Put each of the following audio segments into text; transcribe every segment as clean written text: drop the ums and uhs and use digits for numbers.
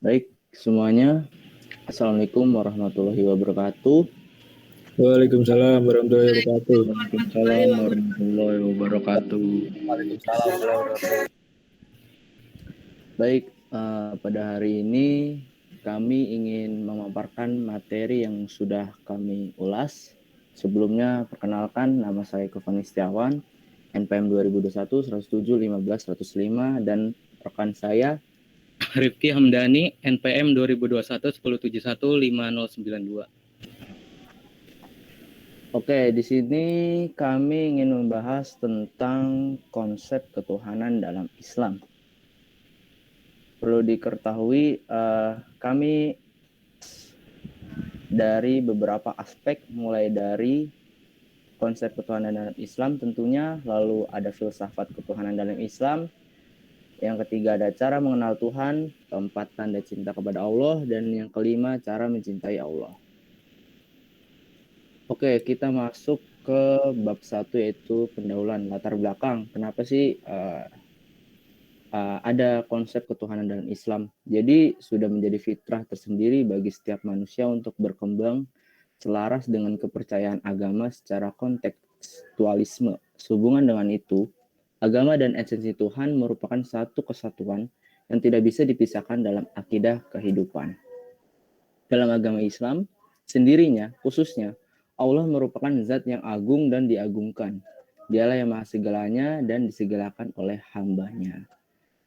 Baik semuanya, Assalamualaikum warahmatullahi wabarakatuh. Waalaikumsalam warahmatullahi wabarakatuh. Waalaikumsalam warahmatullahi wabarakatuh. Waalaikumsalam warahmatullahi wabarakatuh. Baik, pada hari ini kami ingin memaparkan materi yang sudah kami ulas. Sebelumnya, perkenalkan nama saya Kofani Setiawan, NPM 2021 107 15 105, dan rekan saya Rifki Hamdani, NPM 2021 1071 5092. Oke, di sini kami ingin membahas tentang konsep ketuhanan dalam Islam. Perlu diketahui, kami dari beberapa aspek, mulai dari konsep ketuhanan dalam Islam tentunya, lalu ada filsafat ketuhanan dalam Islam, yang ketiga ada cara mengenal Tuhan, keempat tanda cinta kepada Allah, dan yang kelima cara mencintai Allah. Oke, kita masuk ke bab 1, yaitu pendahuluan, latar belakang. Kenapa sih ada konsep ketuhanan dalam Islam? Jadi sudah menjadi fitrah tersendiri bagi setiap manusia untuk berkembang selaras dengan kepercayaan agama secara kontekstualisme. Sehubungan dengan itu, agama dan esensi Tuhan merupakan satu kesatuan yang tidak bisa dipisahkan dalam akidah kehidupan. Dalam agama Islam sendirinya, khususnya, Allah merupakan zat yang agung dan diagungkan. Dialah yang maha segalanya dan disegalakan oleh hambanya.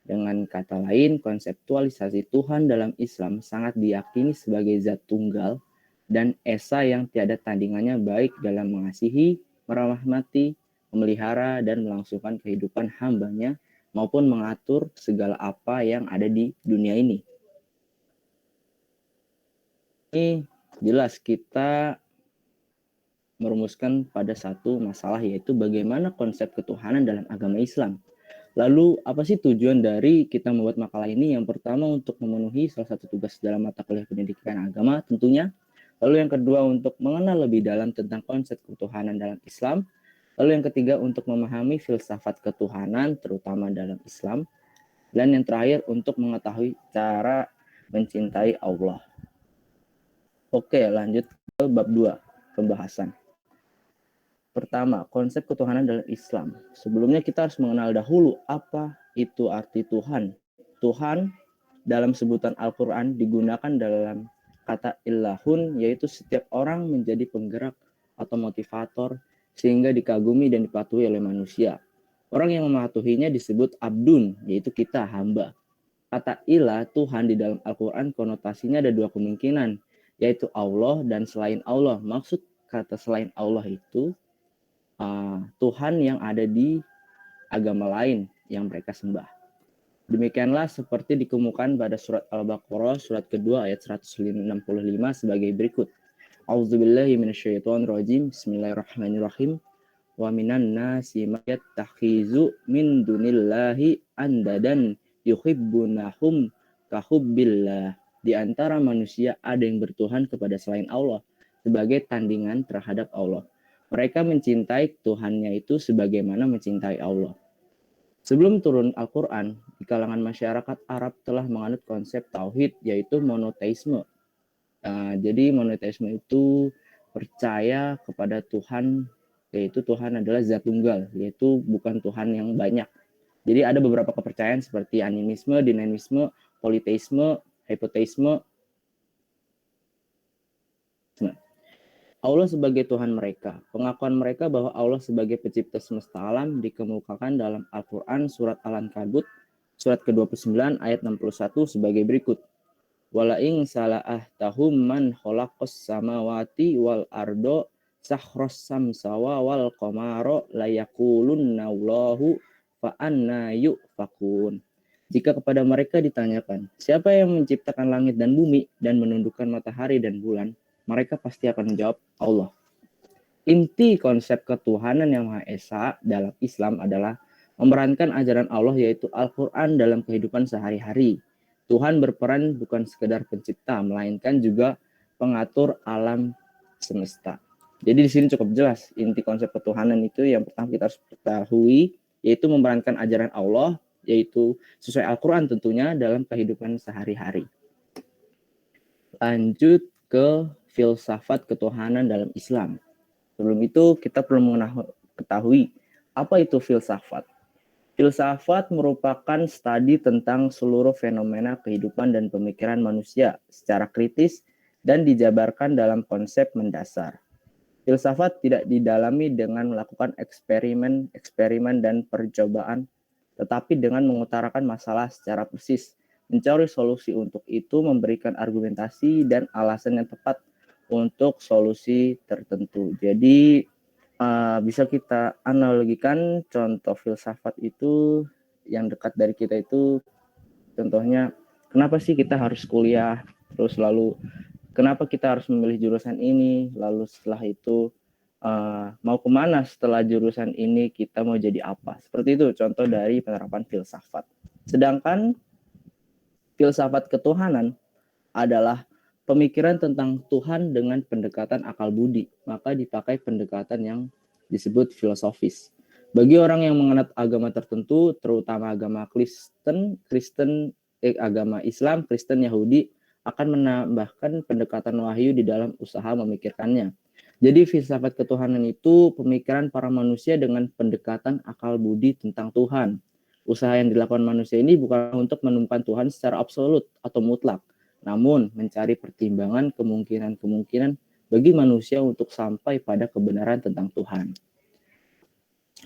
Dengan kata lain, konseptualisasi Tuhan dalam Islam sangat diyakini sebagai zat tunggal dan esa yang tiada tandingannya, baik dalam mengasihi, merahmati, memelihara, dan melangsungkan kehidupan hambanya, maupun mengatur segala apa yang ada di dunia ini. Ini jelas kita merumuskan pada satu masalah, yaitu bagaimana konsep ketuhanan dalam agama Islam. Lalu apa sih tujuan dari kita membuat makalah ini? Yang pertama, untuk memenuhi salah satu tugas dalam mata kuliah pendidikan agama tentunya. Lalu yang kedua, untuk mengenal lebih dalam tentang konsep ketuhanan dalam Islam. Lalu yang ketiga, untuk memahami filsafat ketuhanan terutama dalam Islam. Dan yang terakhir, untuk mengetahui cara mencintai Allah. Oke, lanjut ke bab 2, pembahasan. Pertama, konsep ketuhanan dalam Islam. Sebelumnya kita harus mengenal dahulu apa itu arti Tuhan. Tuhan dalam sebutan Al-Quran digunakan dalam kata ilahun, yaitu setiap orang menjadi penggerak atau motivator sehingga dikagumi dan dipatuhi oleh manusia. Orang yang mematuhinya disebut abdun, yaitu kita, hamba. Kata ilah, Tuhan, di dalam Al-Quran konotasinya ada dua kemungkinan, yaitu Allah dan selain Allah. Maksud kata selain Allah itu Tuhan yang ada di agama lain yang mereka sembah. Demikianlah seperti dikemukakan pada surat Al-Baqarah surat kedua ayat 165 sebagai berikut. A'udzubillahi minasyaitonirrajim. Bismillahirrahmanirrahim. Wa minan nasi may yattakhizu min dunillahi andadan yuhibbunahum kahubbillah. Di antara manusia ada yang bertuhan kepada selain Allah sebagai tandingan terhadap Allah. Mereka mencintai Tuhannya itu sebagaimana mencintai Allah. Sebelum turun Al-Quran, di kalangan masyarakat Arab telah menganut konsep tauhid, yaitu monoteisme. Jadi monoteisme itu percaya kepada Tuhan, yaitu Tuhan adalah zat tunggal, yaitu bukan Tuhan yang banyak. Jadi ada beberapa kepercayaan seperti animisme, dinamisme, politeisme, hypoteisme. Allah sebagai Tuhan mereka. Pengakuan mereka bahwa Allah sebagai pencipta semesta alam dikemukakan dalam Al-Quran surat Al-Ankabut surat ke-29 ayat 61 sebagai berikut. Walaing sala'ah tahum man khalaqas samawati wal ardo sakhros samsawa wal qamaro layakulunna Allahu fa anna yufakun. Jika kepada mereka ditanyakan, siapa yang menciptakan langit dan bumi dan menundukkan matahari dan bulan, mereka pasti akan menjawab Allah. Inti konsep ketuhanan yang Maha Esa dalam Islam adalah memerankan ajaran Allah, yaitu Al-Quran, dalam kehidupan sehari-hari. Tuhan berperan bukan sekedar pencipta, melainkan juga pengatur alam semesta. Jadi di sini cukup jelas inti konsep ketuhanan itu. Yang pertama kita harus ketahui, yaitu memerankan ajaran Allah, yaitu sesuai Al-Quran tentunya, dalam kehidupan sehari-hari. Lanjut ke filsafat ketuhanan dalam Islam. Sebelum itu kita perlu ketahui apa itu filsafat. Filsafat merupakan studi tentang seluruh fenomena kehidupan dan pemikiran manusia secara kritis dan dijabarkan dalam konsep mendasar. Filsafat tidak didalami dengan melakukan eksperimen dan percobaan, tetapi dengan mengutarakan masalah secara persis, mencari solusi untuk itu, memberikan argumentasi dan alasan yang tepat untuk solusi tertentu. Jadi bisa kita analogikan contoh filsafat itu yang dekat dari kita itu, contohnya kenapa sih kita harus kuliah, terus lalu kenapa kita harus memilih jurusan ini, lalu setelah itu mau kemana setelah jurusan ini, kita mau jadi apa. Seperti itu contoh dari penerapan filsafat. Sedangkan filsafat ketuhanan adalah pemikiran tentang Tuhan dengan pendekatan akal budi, maka dipakai pendekatan yang disebut filosofis. Bagi orang yang menganut agama tertentu, terutama agama agama Islam, Kristen, Yahudi, akan menambahkan pendekatan wahyu di dalam usaha memikirkannya. Jadi filsafat ketuhanan itu pemikiran para manusia dengan pendekatan akal budi tentang Tuhan. Usaha yang dilakukan manusia ini bukan untuk menemukan Tuhan secara absolut atau mutlak, namun mencari pertimbangan kemungkinan-kemungkinan bagi manusia untuk sampai pada kebenaran tentang Tuhan.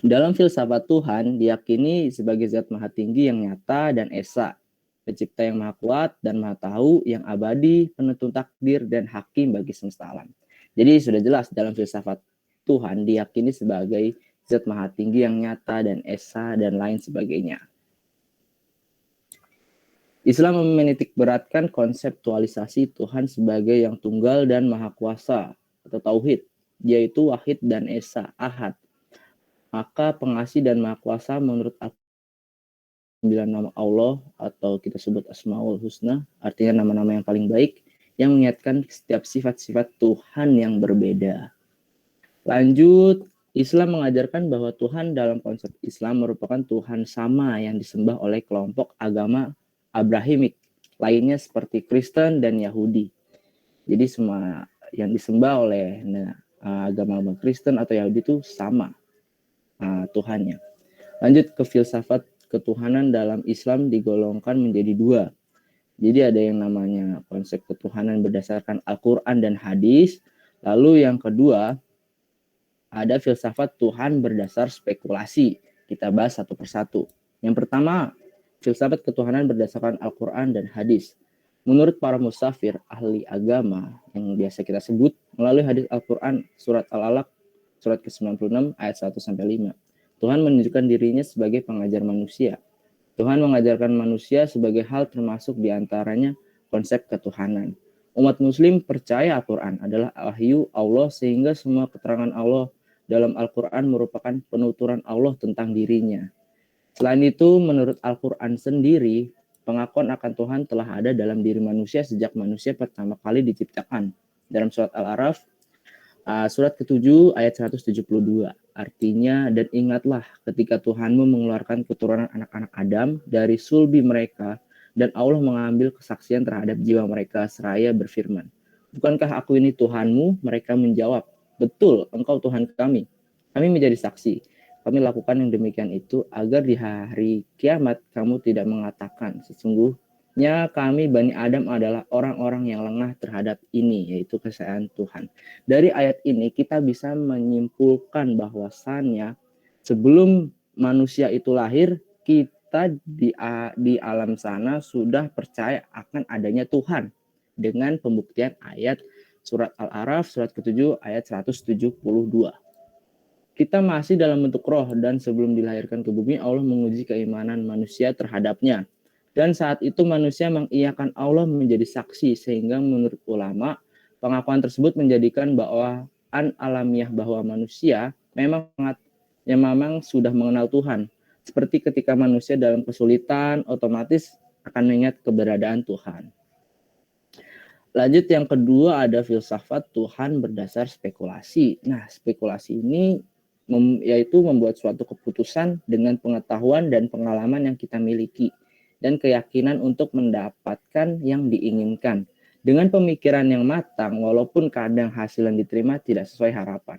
Dalam filsafat, Tuhan diyakini sebagai zat maha tinggi yang nyata dan esa, pencipta yang maha kuat dan maha tahu, yang abadi, penentu takdir, dan hakim bagi semesta alam. Jadi sudah jelas dalam filsafat, Tuhan diyakini sebagai zat maha tinggi yang nyata dan esa dan lain sebagainya. Islam menitik beratkan konseptualisasi Tuhan sebagai yang tunggal dan maha kuasa atau tauhid, yaitu wahid dan esa, ahad. Maka pengasih dan maha kuasa menurut 9 nama Allah atau kita sebut Asmaul Husna, artinya nama-nama yang paling baik yang mengingatkan setiap sifat-sifat Tuhan yang berbeda. Lanjut, Islam mengajarkan bahwa Tuhan dalam konsep Islam merupakan Tuhan sama yang disembah oleh kelompok agama Abrahimik lainnya seperti Kristen dan Yahudi. Jadi semua yang disembah oleh agama Kristen atau Yahudi itu sama Tuhannya. Lanjut ke filsafat ketuhanan dalam Islam digolongkan menjadi dua. Jadi ada yang namanya konsep ketuhanan berdasarkan Al-Quran dan hadis. Lalu yang kedua, ada filsafat Tuhan berdasar spekulasi. Kita bahas satu persatu. Yang pertama, filsafat ketuhanan berdasarkan Al-Quran dan hadis. Menurut para musafir, ahli agama yang biasa kita sebut, melalui hadis Al-Quran, surat Al-Alaq, surat ke-96, ayat 1-5. Tuhan menunjukkan dirinya sebagai pengajar manusia. Tuhan mengajarkan manusia sebagai hal termasuk diantaranya konsep ketuhanan. Umat muslim percaya Al-Quran adalah wahyu Allah sehingga semua keterangan Allah dalam Al-Quran merupakan penuturan Allah tentang dirinya. Selain itu, menurut Al-Quran sendiri, pengakuan akan Tuhan telah ada dalam diri manusia sejak manusia pertama kali diciptakan. Dalam surat Al-Araf, surat ke-7 ayat 172. Artinya, dan ingatlah ketika Tuhanmu mengeluarkan keturunan anak-anak Adam dari sulbi mereka, dan Allah mengambil kesaksian terhadap jiwa mereka seraya berfirman, bukankah aku ini Tuhanmu? Mereka menjawab, betul, engkau Tuhan kami. Kami menjadi saksi. Kami lakukan yang demikian itu agar di hari kiamat kamu tidak mengatakan sesungguhnya kami Bani Adam adalah orang-orang yang lengah terhadap ini, yaitu kesayaan Tuhan. Dari ayat ini kita bisa menyimpulkan bahwasannya sebelum manusia itu lahir, kita di alam sana sudah percaya akan adanya Tuhan dengan pembuktian ayat surat Al-Araf surat ke-7 ayat 172. Kita masih dalam bentuk roh dan sebelum dilahirkan ke bumi Allah menguji keimanan manusia terhadapnya. Dan saat itu manusia mengiyakan Allah menjadi saksi sehingga menurut ulama pengakuan tersebut menjadikan bahwa alamiah bahwa manusia memang sudah mengenal Tuhan. Seperti ketika manusia dalam kesulitan otomatis akan mengingat keberadaan Tuhan. Lanjut yang kedua ada filsafat Tuhan berdasar spekulasi. Nah, spekulasi ini yaitu membuat suatu keputusan dengan pengetahuan dan pengalaman yang kita miliki dan keyakinan untuk mendapatkan yang diinginkan. dengan pemikiran yang matang walaupun kadang hasil yang diterima tidak sesuai harapan.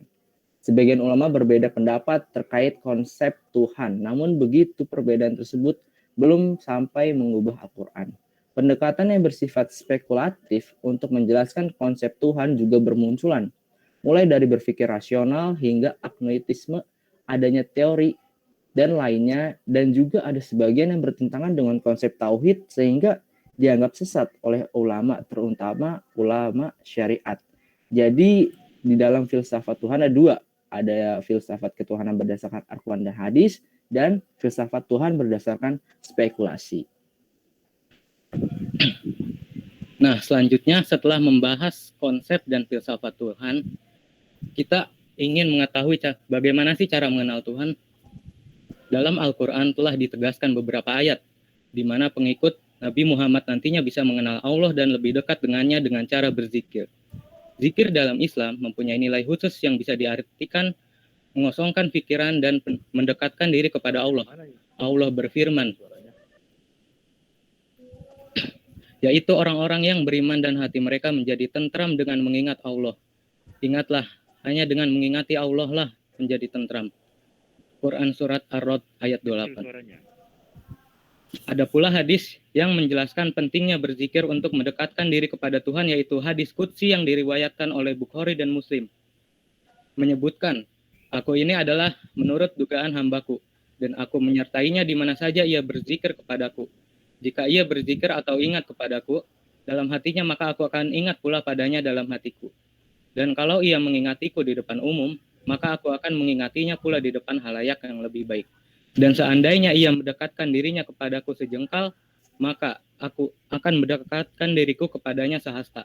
Sebagian ulama berbeda pendapat terkait konsep Tuhan, namun begitu perbedaan tersebut belum sampai mengubah Al-Quran. Pendekatan yang bersifat spekulatif untuk menjelaskan konsep Tuhan juga bermunculan, mulai dari berpikir rasional hingga agnoistisme, adanya teori dan lainnya, dan juga ada sebagian yang bertentangan dengan konsep tauhid sehingga dianggap sesat oleh ulama, terutama ulama syariat. Jadi di dalam filsafat Tuhan ada filsafat ketuhanan berdasarkan Al-Quran dan hadis, dan filsafat Tuhan berdasarkan spekulasi. Nah, selanjutnya setelah membahas konsep dan filsafat Tuhan, kita ingin mengetahui bagaimana sih cara mengenal Tuhan. Dalam Al-Quran telah ditegaskan beberapa ayat, di mana pengikut Nabi Muhammad nantinya bisa mengenal Allah dan lebih dekat dengannya dengan cara berzikir. Zikir dalam Islam mempunyai nilai khusus yang bisa diartikan mengosongkan pikiran dan mendekatkan diri kepada Allah. Allah berfirman, yaitu orang-orang yang beriman dan hati mereka menjadi tentram dengan mengingat Allah. Ingatlah, hanya dengan mengingati Allah lah menjadi tentram. Quran Surat Ar-Rod ayat 28. Ada pula hadis yang menjelaskan pentingnya berzikir untuk mendekatkan diri kepada Tuhan, yaitu hadis Qudsi yang diriwayatkan oleh Bukhari dan Muslim. Menyebutkan, aku ini adalah menurut dugaan hambaku, dan aku menyertainya di mana saja ia berzikir kepadaku. Jika ia berzikir atau ingat kepadaku dalam hatinya, maka aku akan ingat pula padanya dalam hatiku. Dan kalau ia mengingatiku di depan umum, maka aku akan mengingatinya pula di depan halayak yang lebih baik. Dan seandainya ia mendekatkan dirinya kepadaku sejengkal, maka aku akan mendekatkan diriku kepadanya sehasta.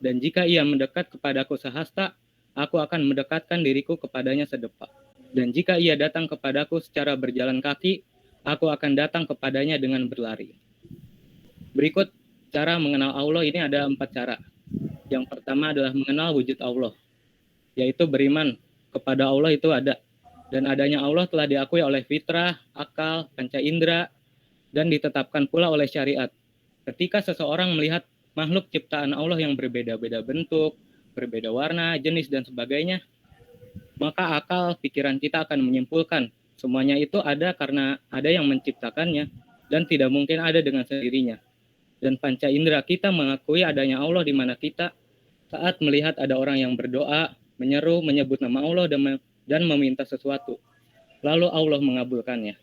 Dan jika ia mendekat kepadaku sehasta, aku akan mendekatkan diriku kepadanya sedepak. Dan jika ia datang kepadaku secara berjalan kaki, aku akan datang kepadanya dengan berlari. Berikut cara mengenal Allah ini ada 4 cara. Yang pertama adalah mengenal wujud Allah, yaitu beriman kepada Allah itu ada. Dan adanya Allah telah diakui oleh fitrah, akal, panca indera, dan ditetapkan pula oleh syariat. Ketika seseorang melihat makhluk ciptaan Allah yang berbeda-beda bentuk, berbeda warna, jenis, dan sebagainya, maka akal, pikiran kita akan menyimpulkan semuanya itu ada karena ada yang menciptakannya, dan tidak mungkin ada dengan sendirinya. Dan panca indera kita mengakui adanya Allah di mana kita saat melihat ada orang yang berdoa, menyeru, menyebut nama Allah dan meminta sesuatu, lalu Allah mengabulkannya.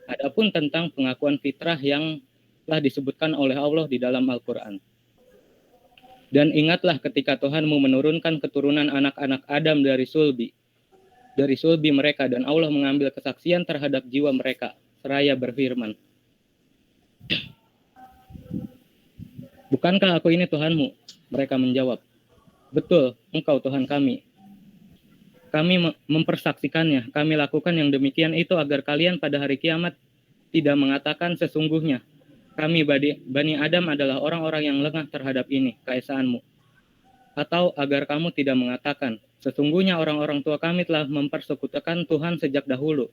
Adapun tentang pengakuan fitrah yang telah disebutkan oleh Allah di dalam Al-Quran. Dan ingatlah ketika Tuhanmu menurunkan keturunan anak-anak Adam dari sulbi mereka, dan Allah mengambil kesaksian terhadap jiwa mereka, seraya berfirman, bukankah aku ini Tuhanmu? Mereka menjawab, betul, engkau Tuhan kami. Kami mempersaksikannya, kami lakukan yang demikian itu agar kalian pada hari kiamat tidak mengatakan sesungguhnya kami Bani Adam adalah orang-orang yang lengah terhadap ini, keesaanmu. Atau agar kamu tidak mengatakan, sesungguhnya orang-orang tua kami telah mempersekutukan Tuhan sejak dahulu.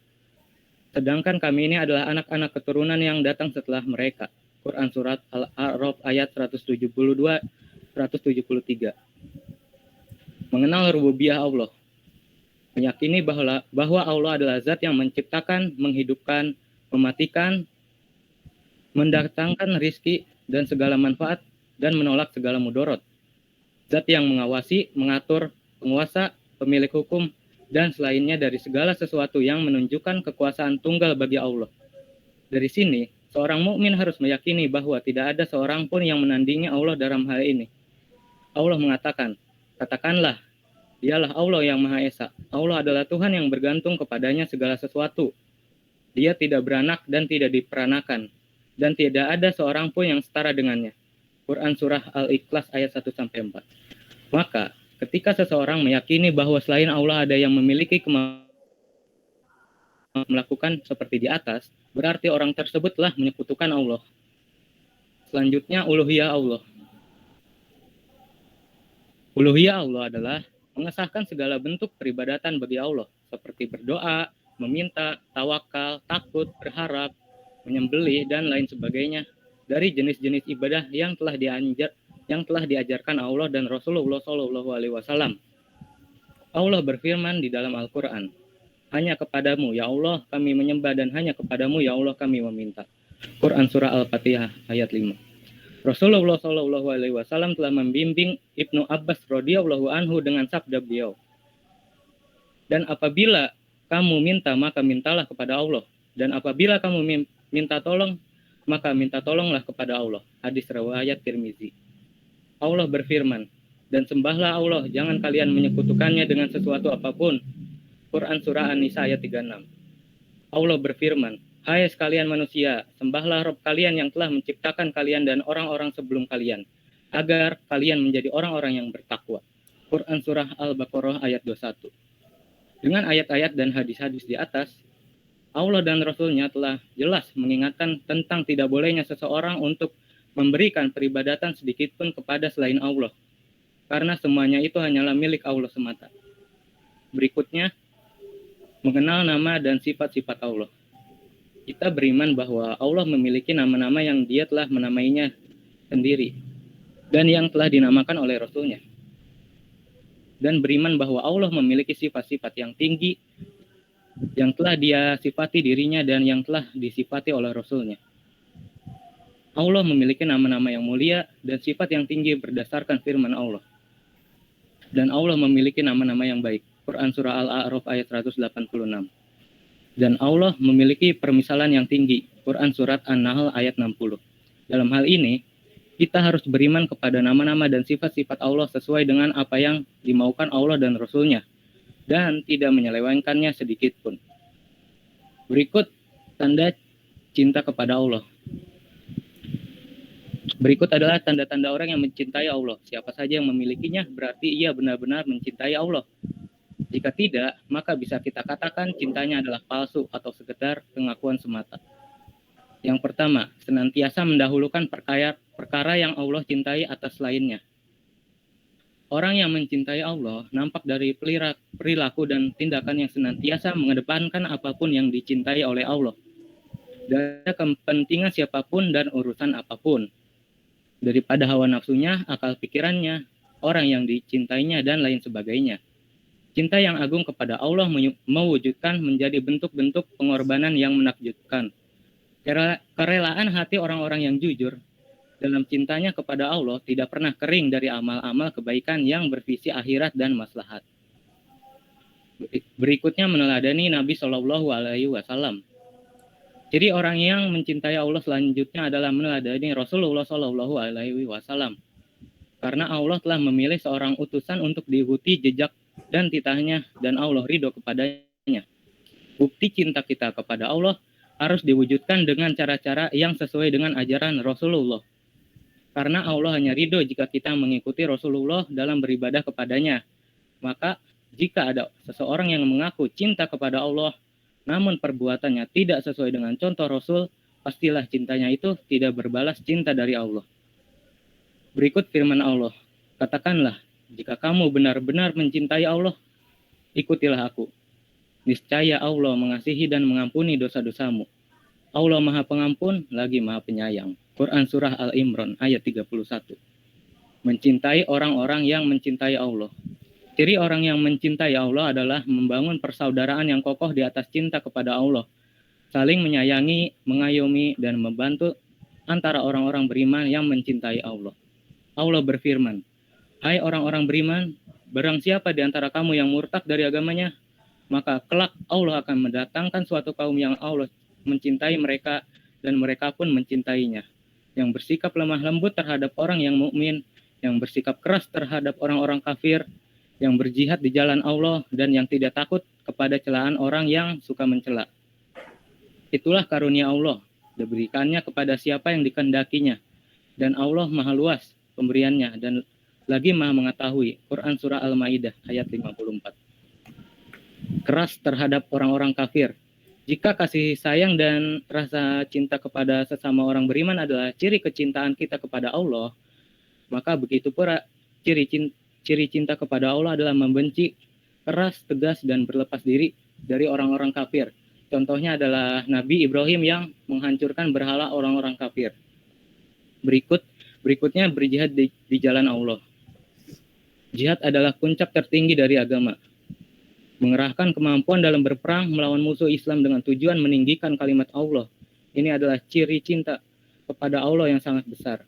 Sedangkan kami ini adalah anak-anak keturunan yang datang setelah mereka. Quran Surat Al-A'raf ayat 172-173. Mengenal rububiyah Allah. Meyakini bahwa Allah adalah zat yang menciptakan, menghidupkan, mematikan, mendatangkan rizki dan segala manfaat, dan menolak segala mudorot. Zat yang mengawasi, mengatur, penguasa, pemilik hukum, dan selainnya dari segala sesuatu yang menunjukkan kekuasaan tunggal bagi Allah. Dari sini, seorang mukmin harus meyakini bahwa tidak ada seorang pun yang menandingi Allah dalam hal ini. Allah mengatakan, katakanlah, dialah Allah yang Maha Esa. Allah adalah Tuhan yang bergantung kepadanya segala sesuatu. Dia tidak beranak dan tidak diperanakan. Dan tidak ada seorang pun yang setara dengannya. Quran Surah Al-Ikhlas ayat 1-4. Maka, ketika seseorang meyakini bahwa selain Allah ada yang memiliki kemampuan melakukan seperti di atas, berarti orang tersebut telah menyekutukan Allah. Selanjutnya, uluhiyah Allah. Uluhiyah Allah adalah mengesahkan segala bentuk peribadatan bagi Allah, seperti berdoa, meminta, tawakal, takut, berharap, menyembelih, dan lain sebagainya, dari jenis-jenis ibadah yang telah yang telah diajarkan Allah dan Rasulullah SAW. Allah berfirman di dalam Al-Quran, hanya kepadamu ya Allah kami menyembah dan hanya kepadamu ya Allah kami meminta. Quran Surah Al-Fatihah ayat 5. Rasulullah SAW telah membimbing Ibnu Abbas radhiyallahu anhu dengan sabda beliau, dan apabila kamu minta maka mintalah kepada Allah, dan apabila kamu minta tolong maka minta tolonglah kepada Allah. Hadis riwayat Tirmizi. Allah berfirman, dan sembahlah Allah, jangan kalian menyekutukannya dengan sesuatu apapun. Quran Surah An-Nisa ayat 36. Allah berfirman, hai sekalian manusia, sembahlah Rabb kalian yang telah menciptakan kalian dan orang-orang sebelum kalian, agar kalian menjadi orang-orang yang bertakwa. Quran Surah Al-Baqarah ayat 21. Dengan ayat-ayat dan hadis-hadis di atas, Allah dan Rasul-Nya telah jelas mengingatkan tentang tidak bolehnya seseorang untuk memberikan peribadatan sedikitpun kepada selain Allah, karena semuanya itu hanyalah milik Allah semata. Berikutnya, mengenal nama dan sifat-sifat Allah. Kita beriman bahwa Allah memiliki nama-nama yang Dia telah menamainya sendiri dan yang telah dinamakan oleh Rasul-Nya. Dan beriman bahwa Allah memiliki sifat-sifat yang tinggi yang telah Dia sifati dirinya dan yang telah disifati oleh Rasul-Nya. Allah memiliki nama-nama yang mulia dan sifat yang tinggi berdasarkan firman Allah. Dan Allah memiliki nama-nama yang baik. Quran Surah Al-A'raf ayat 186. Dan Allah memiliki permisalan yang tinggi. Quran Surat An-Nahl ayat 60. Dalam hal ini, kita harus beriman kepada nama-nama dan sifat-sifat Allah sesuai dengan apa yang dimaukan Allah dan Rasul-Nya, dan tidak menyelewengkannya sedikit pun. Berikut tanda cinta kepada Allah. Berikut adalah tanda-tanda orang yang mencintai Allah. Siapa saja yang memilikinya berarti ia benar-benar mencintai Allah. Jika tidak, maka bisa kita katakan cintanya adalah palsu atau sekedar pengakuan semata. Yang pertama, senantiasa mendahulukan perkara yang Allah cintai atas lainnya. Orang yang mencintai Allah nampak dari perilaku dan tindakan yang senantiasa mengedepankan apapun yang dicintai oleh Allah, dari kepentingan siapapun dan urusan apapun, daripada hawa nafsunya, akal pikirannya, orang yang dicintainya, dan lain sebagainya. Cinta yang agung kepada Allah mewujudkan menjadi bentuk-bentuk pengorbanan yang menakjubkan. Kerelaan hati orang-orang yang jujur dalam cintanya kepada Allah tidak pernah kering dari amal-amal kebaikan yang bervisi akhirat dan maslahat. Berikutnya meneladani Nabi Shallallahu Alaihi Wasallam. Jadi orang yang mencintai Allah selanjutnya adalah meneladani Rasulullah Shallallahu Alaihi Wasallam, karena Allah telah memilih seorang utusan untuk diikuti jejak dan titahnya, dan Allah ridho kepadanya. Bukti cinta kita kepada Allah harus diwujudkan dengan cara-cara yang sesuai dengan ajaran Rasulullah. Karena Allah hanya ridho jika kita mengikuti Rasulullah dalam beribadah kepadanya. Maka jika ada seseorang yang mengaku cinta kepada Allah, namun perbuatannya tidak sesuai dengan contoh Rasul, pastilah cintanya itu tidak berbalas cinta dari Allah. Berikut firman Allah, katakanlah, jika kamu benar-benar mencintai Allah, ikutilah aku. Niscaya Allah mengasihi dan mengampuni dosa-dosamu. Allah Maha Pengampun lagi Maha Penyayang. Quran Surah Al-Imran ayat 31. Mencintai orang-orang yang mencintai Allah. Ciri orang yang mencintai Allah adalah membangun persaudaraan yang kokoh di atas cinta kepada Allah, saling menyayangi, mengayomi, dan membantu antara orang-orang beriman yang mencintai Allah. Allah berfirman, hai orang-orang beriman, barang siapa di antara kamu yang murtad dari agamanya, maka kelak Allah akan mendatangkan suatu kaum yang Allah mencintai mereka dan mereka pun mencintainya, yang bersikap lemah lembut terhadap orang yang mukmin, yang bersikap keras terhadap orang-orang kafir, yang berjihad di jalan Allah, dan yang tidak takut kepada celaan orang yang suka mencela. Itulah karunia Allah, diberikannya kepada siapa yang dikehendakinya, dan Allah Maha luas pemberiannya dan lagi Maha mengetahui. Quran Surah Al-Maidah ayat 54. Keras terhadap orang-orang kafir. Jika kasih sayang dan rasa cinta kepada sesama orang beriman adalah ciri kecintaan kita kepada Allah, maka begitu pula ciri cinta kepada Allah adalah membenci, keras, tegas, dan berlepas diri dari orang-orang kafir. Contohnya adalah Nabi Ibrahim yang menghancurkan berhala orang-orang kafir. Berikut Berikutnya berjihad di jalan Allah. Jihad adalah puncak tertinggi dari agama. Mengerahkan kemampuan dalam berperang melawan musuh Islam dengan tujuan meninggikan kalimat Allah. Ini adalah ciri cinta kepada Allah yang sangat besar.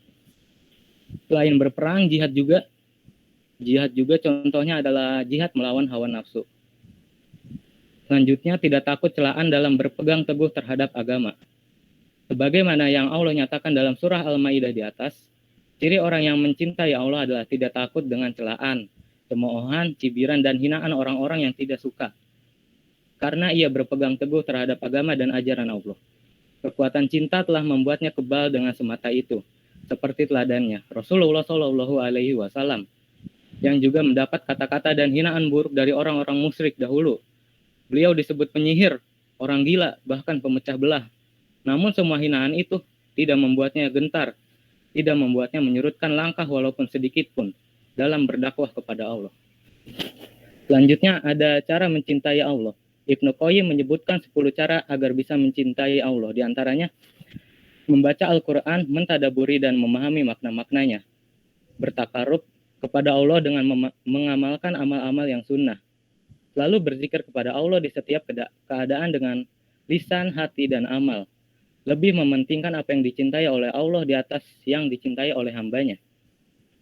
Selain berperang, jihad juga contohnya adalah jihad melawan hawa nafsu. Selanjutnya, tidak takut celaan dalam berpegang teguh terhadap agama. Sebagaimana yang Allah nyatakan dalam surah Al-Maidah di atas, ciri orang yang mencintai Allah adalah tidak takut dengan celaan, cemoohan, cibiran, dan hinaan orang-orang yang tidak suka. Karena ia berpegang teguh terhadap agama dan ajaran Allah. Kekuatan cinta telah membuatnya kebal dengan semata itu. Seperti teladannya, Rasulullah Shallallahu Alaihi Wasallam, yang juga mendapat kata-kata dan hinaan buruk dari orang-orang musyrik dahulu. Beliau disebut penyihir, orang gila, bahkan pemecah belah. Namun semua hinaan itu tidak membuatnya gentar, tidak membuatnya menyurutkan langkah walaupun sedikit pun dalam berdakwah kepada Allah. Selanjutnya ada cara mencintai Allah. Ibnu Qayyim menyebutkan 10 cara agar bisa mencintai Allah. Di antaranya, membaca Al-Quran, mentadaburi dan memahami makna-maknanya. Bertakarub kepada Allah dengan mengamalkan amal-amal yang sunnah. Lalu berzikir kepada Allah di setiap keadaan dengan lisan, hati, dan amal. Lebih mementingkan apa yang dicintai oleh Allah di atas yang dicintai oleh hambanya.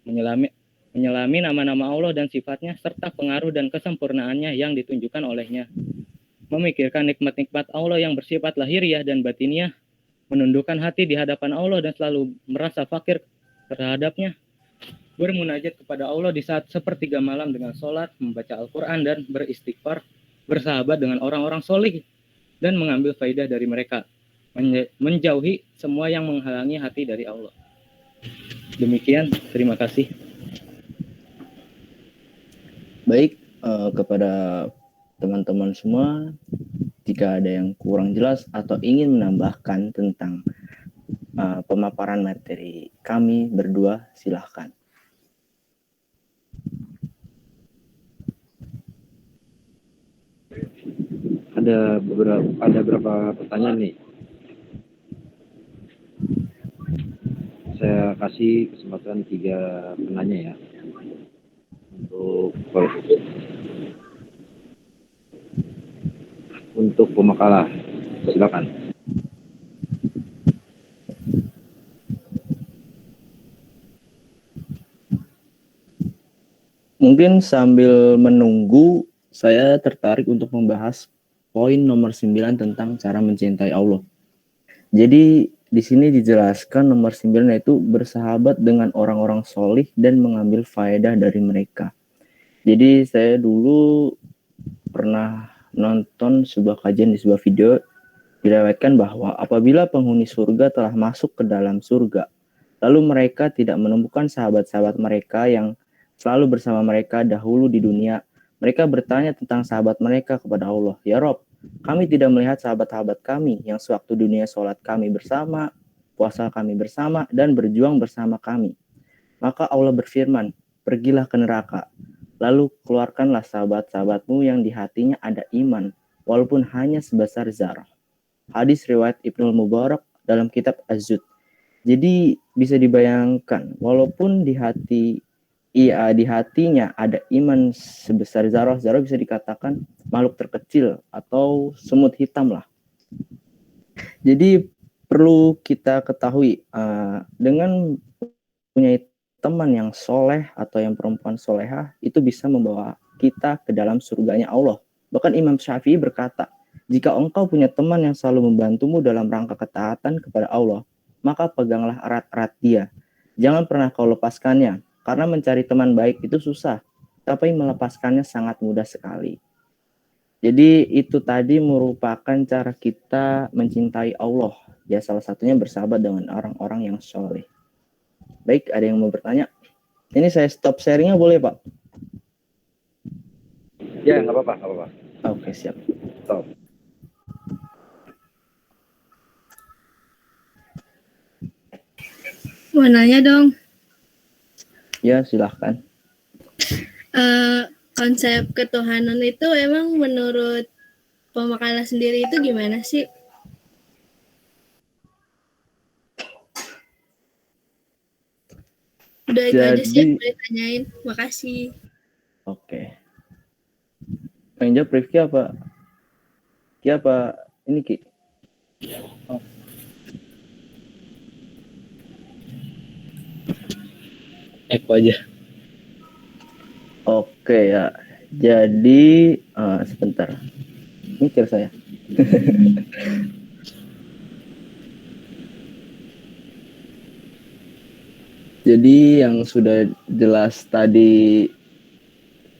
Menyelami nama-nama Allah dan sifatnya, serta pengaruh dan kesempurnaannya yang ditunjukkan olehnya. Memikirkan nikmat-nikmat Allah yang bersifat lahiriah dan batiniah, menundukkan hati di hadapan Allah dan selalu merasa fakir terhadapnya, bermunajat kepada Allah di saat sepertiga malam dengan sholat, membaca Al-Quran dan beristighfar, bersahabat dengan orang-orang solih, dan mengambil faidah dari mereka, menjauhi semua yang menghalangi hati dari Allah. Demikian, terima kasih. Baik, kepada teman-teman semua, jika ada yang kurang jelas atau ingin menambahkan tentang pemaparan materi kami berdua, silahkan. Ada beberapa pertanyaan nih. Saya kasih kesempatan 3 penanya ya untuk pemakalah. Silakan. Mungkin sambil menunggu, saya tertarik untuk membahas poin nomor 9 tentang cara mencintai Allah. Jadi di sini dijelaskan nomor 9 yaitu bersahabat dengan orang-orang solih dan mengambil faedah dari mereka. Jadi saya dulu pernah nonton sebuah kajian di sebuah video, direwetkan bahwa apabila penghuni surga telah masuk ke dalam surga, lalu mereka tidak menemukan sahabat-sahabat mereka yang selalu bersama mereka dahulu di dunia, mereka bertanya tentang sahabat mereka kepada Allah, "Ya Rob, kami tidak melihat sahabat-sahabat kami yang sewaktu dunia sholat kami bersama, puasa kami bersama, dan berjuang bersama kami." Maka Allah berfirman, "Pergilah ke neraka, lalu keluarkanlah sahabat-sahabatmu yang di hatinya ada iman, walaupun hanya sebesar zarah." Hadis riwayat Ibnul Mubarak dalam kitab Az-Zuhd. Jadi bisa dibayangkan, walaupun di hatinya ada iman sebesar zarah bisa dikatakan makhluk terkecil atau semut hitam lah. Jadi perlu kita ketahui, dengan punya teman yang soleh atau yang perempuan solehah, itu bisa membawa kita ke dalam surganya Allah. Bahkan Imam Syafi'i berkata, jika engkau punya teman yang selalu membantumu dalam rangka ketaatan kepada Allah, maka peganglah erat-erat dia. Jangan pernah kau lepaskannya, karena mencari teman baik itu susah, tapi melepaskannya sangat mudah sekali. Jadi itu tadi merupakan cara kita mencintai Allah. Ya, salah satunya bersahabat dengan orang-orang yang soleh. Baik, ada yang mau bertanya? Ini saya stop sharingnya boleh, Pak? Ya, nggak apa-apa. Oke, siap. Stop. Mau nanya dong. Ya, silahkan. Konsep ketuhanan itu emang menurut pemakalah sendiri itu gimana sih? Udah itu aja sih yang Jadi, boleh tanyain. Makasih. oke. Yang jawab Rifki apa? Ki apa? Ini Ki. Eko aja. Oke ya. Jadi, sebentar. Mikir saya. Jadi yang sudah jelas tadi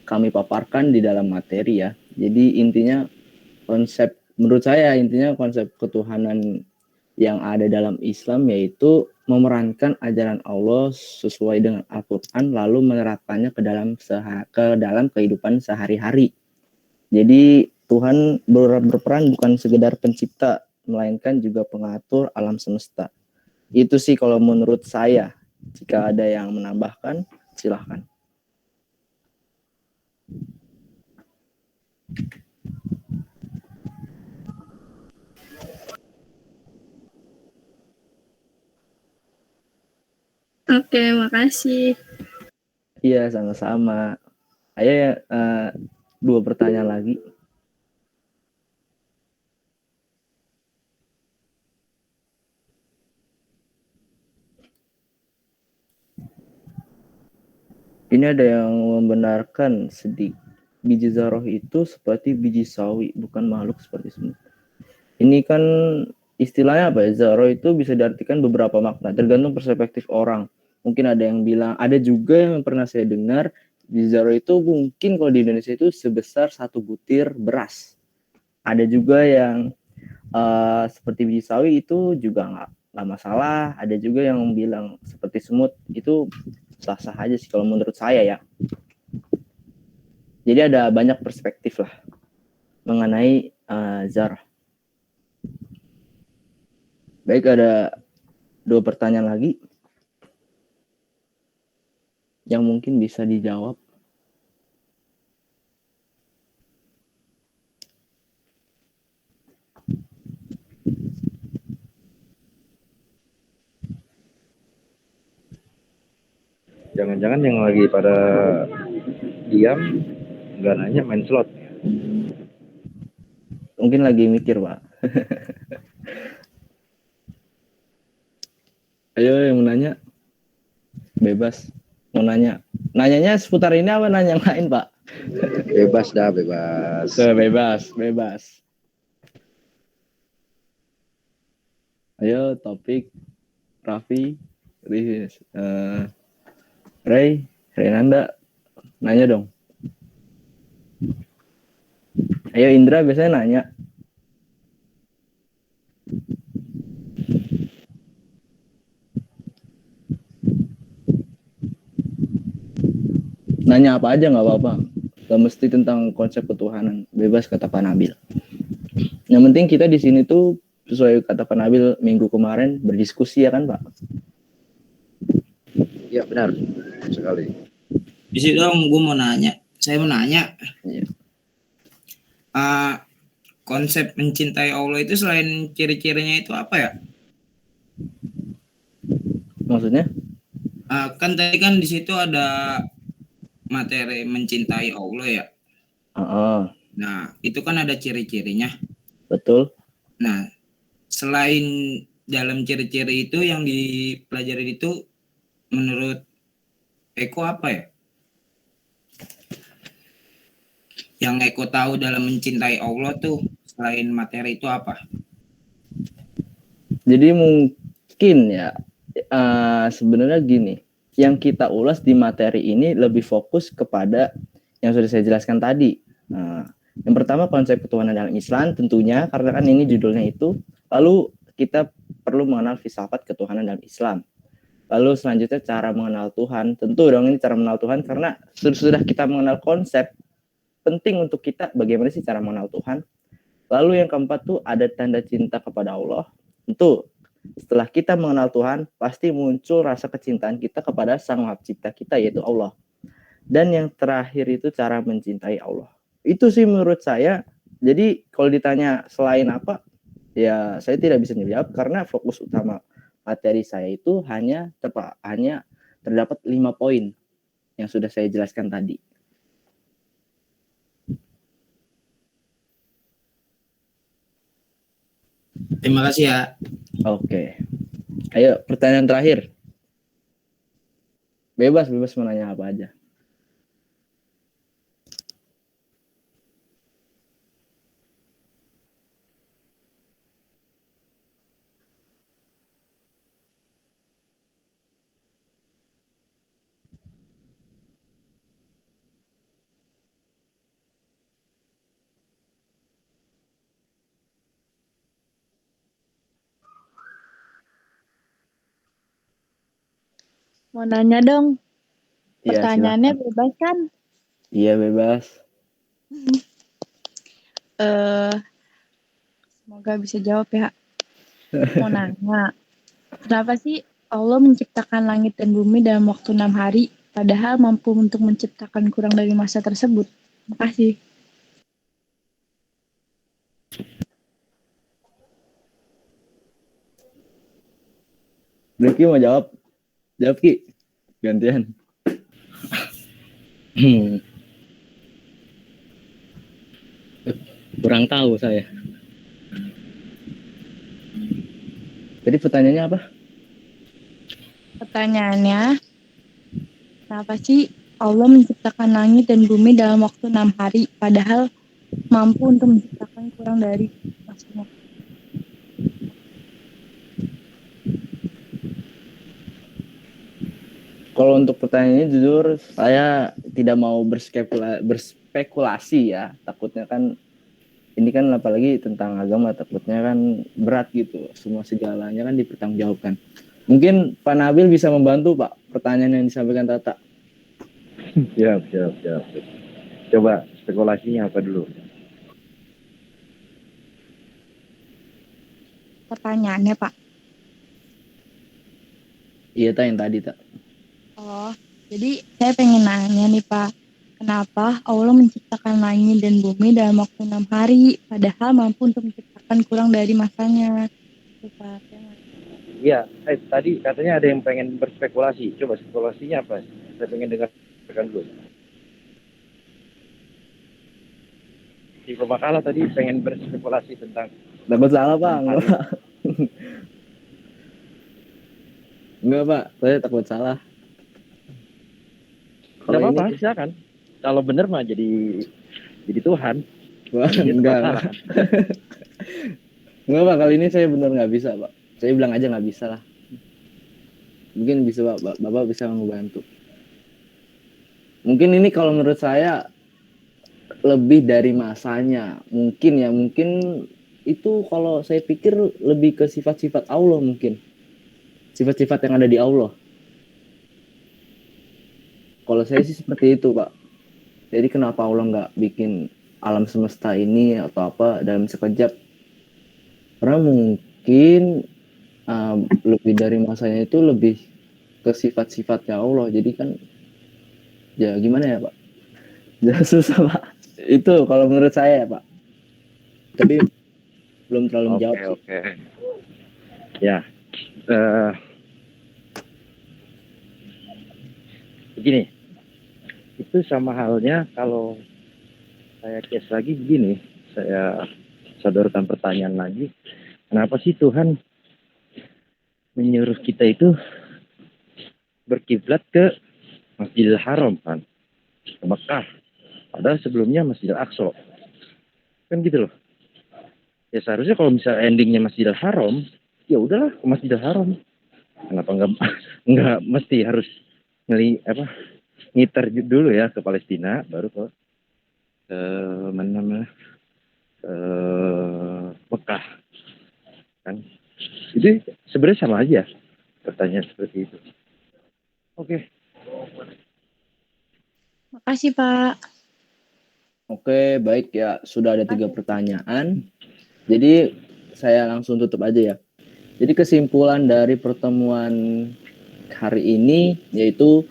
kami paparkan di dalam materi ya. Jadi intinya menurut saya intinya konsep ketuhanan yang ada dalam Islam yaitu memerankan ajaran Allah sesuai dengan Al-Quran lalu menerapkannya ke dalam kehidupan sehari-hari. Jadi Tuhan berperan bukan sekedar pencipta, melainkan juga pengatur alam semesta. Itu sih kalau menurut saya. Jika ada yang menambahkan, silahkan. Oke, makasih. Iya, sama-sama. Ayo ya, 2 pertanyaan lagi. Ini ada yang membenarkan biji zarah itu seperti biji sawi, bukan makhluk seperti semut. Ini kan istilahnya apa ya? Zarah itu bisa diartikan beberapa makna, tergantung perspektif orang. Mungkin ada yang bilang, ada juga yang pernah saya dengar, biji zarah itu mungkin kalau di Indonesia itu sebesar 1 butir beras. Ada juga yang seperti biji sawi itu juga nggak masalah. Ada juga yang bilang seperti semut itu sah-sah aja sih kalau menurut saya ya. Jadi ada banyak perspektif lah mengenai zarah. Baik, ada 2 pertanyaan lagi yang mungkin bisa dijawab. Jangan-jangan yang lagi pada diam nggak nanya main slot. Mungkin lagi mikir, Pak. Ayo yang mau nanya. Bebas. Mau nanya. Nanyanya seputar ini apa nanya yang lain, Pak? Bebas dah, bebas. Bebas. Ayo topik Raffi, Ray, Renanda, nanya dong. Ayo Indra biasanya nanya. Nanya apa aja nggak apa-apa. Gak mesti tentang konsep ketuhanan. Bebas kata Pak Nabil. Yang penting kita di sini tuh sesuai kata Pak Nabil minggu kemarin berdiskusi ya kan Pak? Iya benar sekali. Di situ dong, gue mau nanya. Saya mau nanya. Iya. Konsep mencintai Allah itu selain ciri-cirinya itu apa ya? Maksudnya? Kan tadi kan di situ ada materi mencintai Allah ya. Nah, itu kan ada ciri-cirinya. Betul. Nah, selain dalam ciri-ciri itu yang dipelajari itu menurut Eko apa ya? Yang Eko tahu dalam mencintai Allah tuh selain materi itu apa? Jadi mungkin ya sebenarnya gini, yang kita ulas di materi ini lebih fokus kepada yang sudah saya jelaskan tadi. Yang pertama konsep ketuhanan dalam Islam tentunya karena kan ini judulnya itu. Lalu kita perlu mengenal filsafat ketuhanan dalam Islam. Lalu selanjutnya cara mengenal Tuhan. Tentu dong ini cara mengenal Tuhan karena sudah kita mengenal konsep penting untuk kita bagaimana sih cara mengenal Tuhan. Lalu yang keempat tuh ada tanda cinta kepada Allah. Tentu setelah kita mengenal Tuhan pasti muncul rasa kecintaan kita kepada Sang Maha Pencipta kita yaitu Allah. Dan yang terakhir itu cara mencintai Allah. Itu sih menurut saya. Jadi kalau ditanya selain apa, ya saya tidak bisa menjawab karena fokus utama materi saya itu hanya terdapat 5 poin yang sudah saya jelaskan tadi. Terima kasih ya. Oke. Ayo, pertanyaan terakhir. Bebas mau nanya apa aja. Mau nanya dong, Iya, pertanyaannya silakan. bebas kan? Iya, bebas. Semoga bisa jawab ya. Mau nanya, kenapa sih Allah menciptakan langit dan bumi dalam waktu 6 hari, padahal mampu untuk menciptakan kurang dari masa tersebut? Makasih. Rifki mau jawab? Jawab, Ki. Gantian. Kurang tahu saya. Jadi pertanyaannya apa? Pertanyaannya, kenapa sih Allah menciptakan langit dan bumi dalam waktu 6 hari, padahal mampu untuk menciptakan kurang dari masanya? Kalau untuk pertanyaannya jujur saya tidak mau berspekulasi ya. Takutnya kan ini kan apalagi tentang agama, takutnya kan berat gitu. Semua segalanya kan dipertanggungjawabkan. Mungkin Pak Nabil bisa membantu Pak pertanyaan yang disampaikan Tata. Siap. Coba spekulasinya apa dulu? Pertanyaannya, Pak. Iya, Tak, yang tadi, Tak. Oh, jadi saya pengen nanya nih Pak, kenapa Allah menciptakan langit dan bumi dalam waktu 6 hari, padahal mampu untuk menciptakan kurang dari masanya? Itu, Pak. Iya, tadi katanya ada yang pengen berspekulasi. Coba spekulasinya apa? Saya pengen dengarkan dulu. Si pemakalah tadi pengen berspekulasi tentang Takut salah Pak, enggak Pak. Enggak Pak, saya takut salah. Kalau apa-apa, silakan. Kalau benar mah jadi Tuhan. Wah, enggak. Enggak Pak, kali ini saya benar nggak bisa Pak. Saya bilang aja nggak bisa lah. Mungkin bisa Pak, Bapak bisa membantu. Mungkin ini kalau menurut saya lebih dari masanya. Mungkin itu kalau saya pikir lebih ke sifat-sifat Allah mungkin. Sifat-sifat yang ada di Allah. Kalau saya sih seperti itu Pak. Jadi kenapa Allah nggak bikin alam semesta ini atau apa dalam sekejap? Karena mungkin lebih dari masanya itu lebih ke sifat-sifatnya Allah. Jadi kan ya gimana ya Pak? Ya susah Pak. Itu kalau menurut saya ya Pak. Tapi belum terlalu menjawab sih. Oke. Ya. Begini. Itu sama halnya kalau saya case lagi begini. Saya sodorkan pertanyaan lagi. Kenapa sih Tuhan menyuruh kita itu berkiblat ke Masjidil Haram kan? Ke Mekah. Padahal sebelumnya Masjidil Aqsa. Kan gitu loh. Ya seharusnya kalau misalnya endingnya Masjidil Haram, ya udahlah ke Masjidil Haram. Kenapa nggak mesti harus ngiter dulu ya ke Palestina, baru ke Mekah. Kan? Jadi sebenarnya sama aja pertanyaan seperti itu. Oke. Makasih Pak. Oke, baik ya. Sudah ada 3 pertanyaan. Jadi saya langsung tutup aja ya. Jadi kesimpulan dari pertemuan hari ini yaitu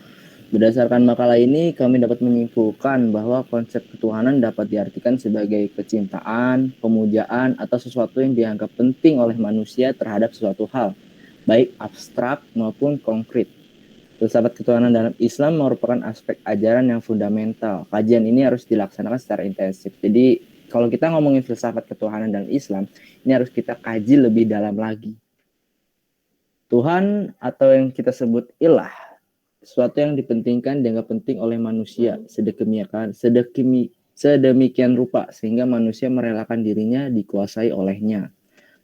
berdasarkan makalah ini kami dapat menyimpulkan bahwa konsep ketuhanan dapat diartikan sebagai kecintaan, pemujaan, atau sesuatu yang dianggap penting oleh manusia terhadap suatu hal, baik abstrak maupun konkret. Filsafat ketuhanan dalam Islam merupakan aspek ajaran yang fundamental. Kajian ini harus dilaksanakan secara intensif. Jadi kalau kita ngomongin filsafat ketuhanan dalam Islam, ini harus kita kaji lebih dalam lagi. Tuhan atau yang kita sebut ilah, sesuatu yang dipentingkan dianggap penting oleh manusia sedemikian rupa sehingga manusia merelakan dirinya dikuasai olehnya.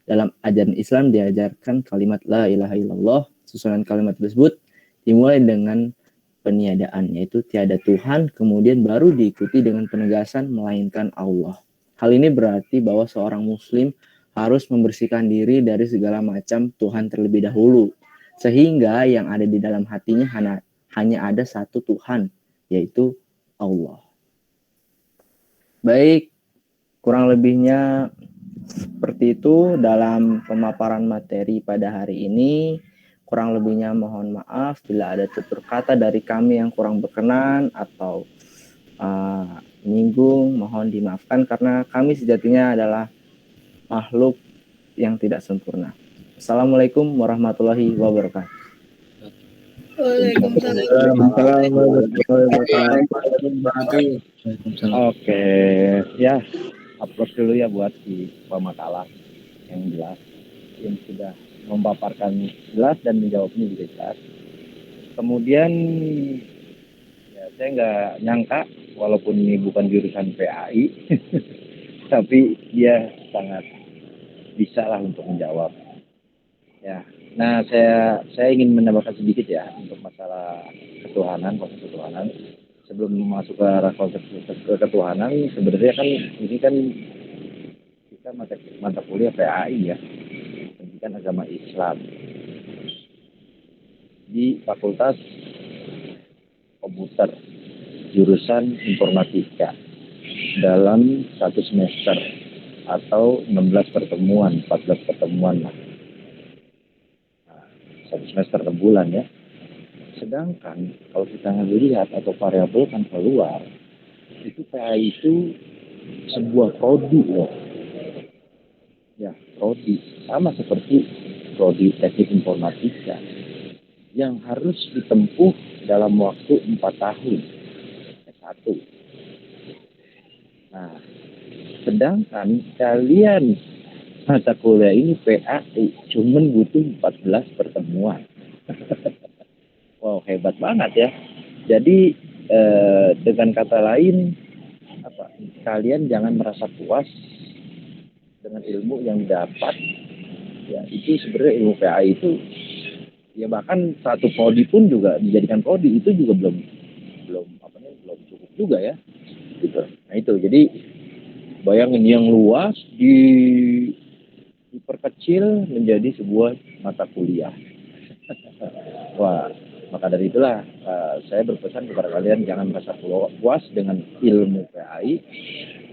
Dalam ajaran Islam diajarkan kalimat la ilaha illallah. Susunan kalimat tersebut dimulai dengan peniadaan, yaitu tiada Tuhan, kemudian baru diikuti dengan penegasan melainkan Allah. Hal ini berarti bahwa seorang muslim harus membersihkan diri dari segala macam Tuhan terlebih dahulu, sehingga yang ada di dalam hatinya hanya ada satu Tuhan, yaitu Allah. Baik, kurang lebihnya seperti itu dalam pemaparan materi pada hari ini. Kurang lebihnya mohon maaf bila ada tutur kata dari kami yang kurang berkenan atau menyinggung, mohon dimaafkan karena kami sejatinya adalah makhluk yang tidak sempurna. Assalamualaikum warahmatullahi wabarakatuh. Oke, ya upload dulu ya buat si pemakalah yang jelas, yang sudah memaparkan jelas dan menjawabnya juga jelas. Kemudian ya saya nggak nyangka walaupun ini bukan jurusan PAI, tapi dia sangat bisa lah untuk menjawab. Ya, nah saya ingin menambahkan sedikit ya untuk masalah ketuhanan, konsep ketuhanan. Sebelum masuk ke konsep ketuhanan, sebenarnya kan ini kan kita mata kuliah PAI ya, pendidikan agama Islam di Fakultas Komputer jurusan Informatika dalam 1 semester atau 16 pertemuan, 14 pertemuan lah. Nah, 1 semester 6 bulan ya. Sedangkan kalau kita melihat atau variabelkan keluar, itu PAI itu sebuah prodi loh. Ya, prodi. Sama seperti prodi teknik informatika yang harus ditempuh dalam waktu 4 tahun. S1. Nah, sedangkan kalian mata kuliah ini PAI cuman butuh 14 pertemuan. Wow, hebat banget ya. Jadi dengan kata lain, kalian jangan merasa puas dengan ilmu yang didapat. Ya, itu sebenarnya ilmu PAI itu, ya bahkan satu prodi pun juga dijadikan prodi itu juga belum cukup juga ya. Gitu. Nah itu, jadi bayangin yang luas diperkecil menjadi sebuah mata kuliah. Wah, maka dari itulah saya berpesan kepada kalian jangan merasa puas dengan ilmu PAI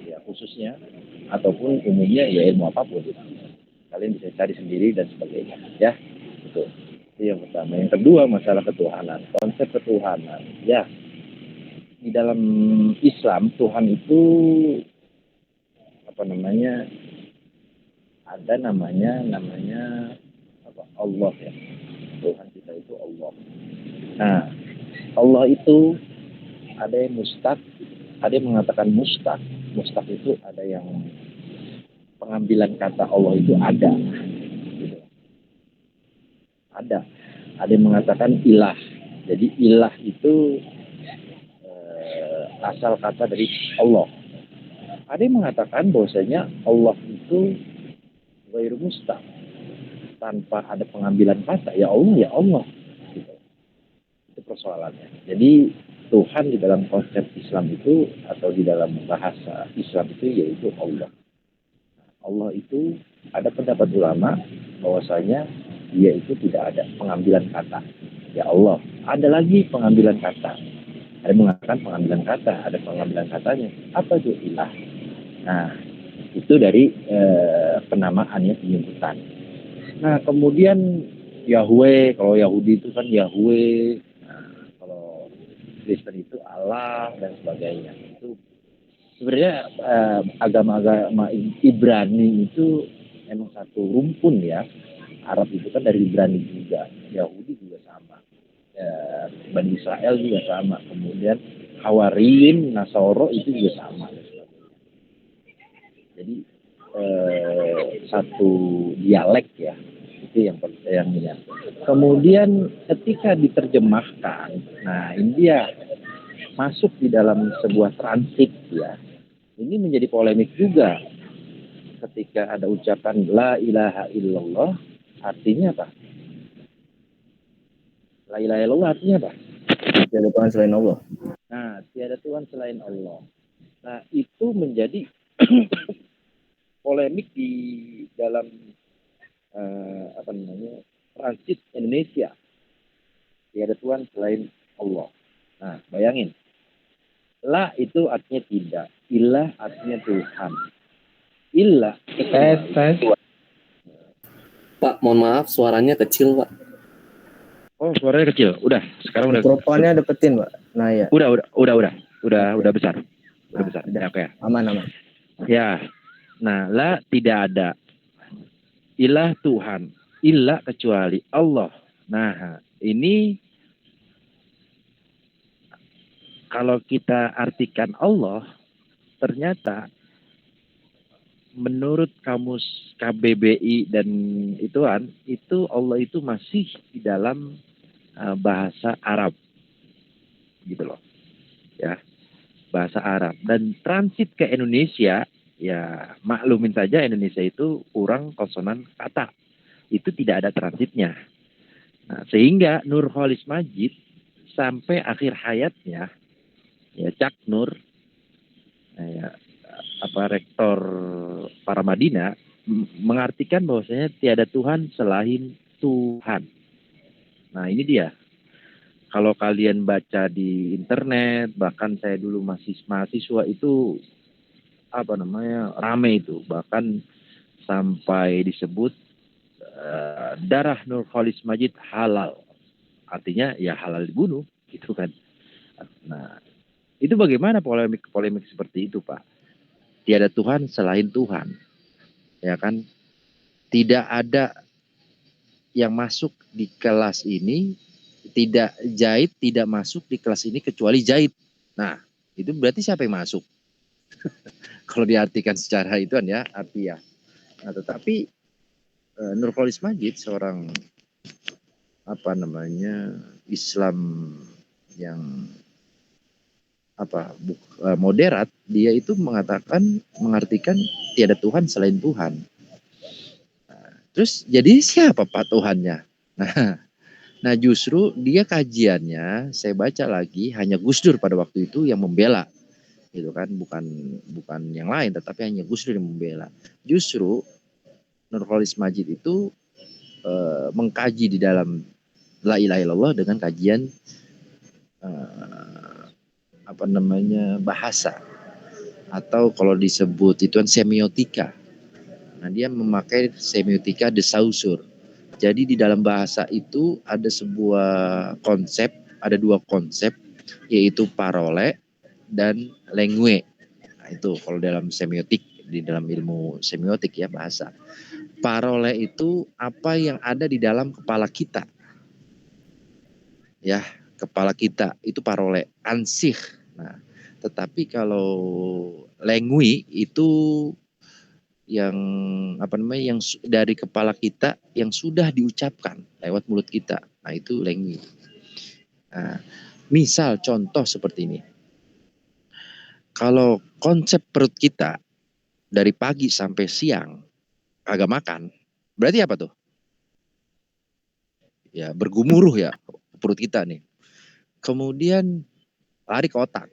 ya khususnya ataupun umumnya ya ilmu apapun gitu. Kalian bisa cari sendiri dan sebagainya ya. Itu yang pertama. Yang kedua masalah ketuhanan, konsep ketuhanan ya. Di dalam Islam Tuhan itu ada namanya Allah ya. Tuhan kita itu Allah. Nah, Allah itu ada yang mustaq, ada yang mengatakan mustaq. Mustaq itu ada yang pengambilan kata Allah itu ada. Gitu. Ada yang mengatakan ilah. Jadi ilah itu asal kata dari Allah. Ada yang mengatakan bahwasanya Allah itu ghairu mustaq, tanpa ada pengambilan kata, ya Allah gitu. Itu persoalannya. Jadi Tuhan di dalam konsep Islam itu atau di dalam bahasa Islam itu yaitu Allah. Allah itu ada pendapat ulama bahwasanya dia itu tidak ada pengambilan kata, ya Allah. Ada lagi pengambilan kata, ada mengatakan pengambilan kata, ada pengambilan katanya, apa itu ilah. Nah itu dari penamaannya, penyebutan. Nah, kemudian Yahweh, kalau Yahudi itu kan Yahweh, nah, kalau Kristen itu Allah dan sebagainya. Itu sebenarnya agama-agama Ibrani itu emang satu rumpun ya. Arab itu kan dari Ibrani juga, Yahudi juga sama. Bani Israel juga sama. Kemudian Hawariyin, Nasoro itu juga sama. Jadi satu dialek ya, itu yang ini. Kemudian ketika diterjemahkan, nah ini dia masuk di dalam sebuah transit ya. Ini menjadi polemik juga ketika ada ucapan la ilaha illallah, artinya apa? La ilaha illallah artinya apa? Tiada Tuhan selain Allah. Nah, tiada Tuhan selain Allah. Nah, itu menjadi polemik di dalam transit Indonesia. Tiada Tuhan selain Allah. Nah, bayangin. La itu artinya tidak. Ilah artinya Tuhan. Ilah. Tes. Pak, mohon maaf, suaranya kecil, Pak. Oh, suaranya kecil. Udah, sekarang udah. Mikrofonnya deketin, Pak. Nah, ya. Udah besar. Udah besar. Udah. Oke. Aman. Ya. Nah, la tidak ada. Ilah Tuhan. Ilah kecuali Allah. Nah, ini kalau kita artikan Allah, ternyata menurut kamus KBBI dan ituan, itu Allah itu masih di dalam bahasa Arab. Gitu loh. Ya. Bahasa Arab. Dan transit ke Indonesia, ya maklumin saja Indonesia itu kurang konsonan kata. Itu tidak ada transitnya. Nah, sehingga Nurcholish Madjid sampai akhir hayatnya, ya Cak Nur, rektor Paramadina, mengartikan bahwasanya tiada Tuhan selain Tuhan. Nah ini dia. Kalau kalian baca di internet, bahkan saya dulu masih mahasiswa itu rame itu, bahkan sampai disebut darah Nurcholish Madjid halal, artinya ya halal dibunuh gitu kan. Nah itu bagaimana polemik seperti itu, Pak? Tiada Tuhan selain Tuhan, ya kan? Tidak ada yang masuk di kelas ini, tidak masuk di kelas ini kecuali Zaid. Nah itu berarti siapa yang masuk? Kalau diartikan secara itu kan ya, arti ya. Nah, tetapi Nurcholish Madjid seorang Islam yang moderat, dia itu mengartikan tiada Tuhan selain Tuhan. Terus jadi siapa Pak Tuhannya? Nah justru dia kajiannya saya baca lagi hanya Gus Dur pada waktu itu yang membela, gitu kan, bukan yang lain, tetapi hanya Gus Dur yang membela. Justru Nurcholish Madjid itu mengkaji di dalam la ilaha illallah dengan kajian bahasa, atau kalau disebut itu kan semiotika. Nah dia memakai semiotika de Saussure. Jadi di dalam bahasa itu ada dua konsep, yaitu parole dan langue. Nah itu kalau dalam semiotik, di dalam ilmu semiotik ya bahasa. Parole itu apa yang ada di dalam kepala kita. Ya, kepala kita itu parole, ansih. Nah, tetapi kalau langue itu yang yang dari kepala kita yang sudah diucapkan lewat mulut kita. Nah, itu langue. Nah, misal contoh seperti ini. Kalau konsep perut kita dari pagi sampai siang kagak makan, berarti apa tuh? Ya bergumuruh ya perut kita nih. Kemudian lari ke otak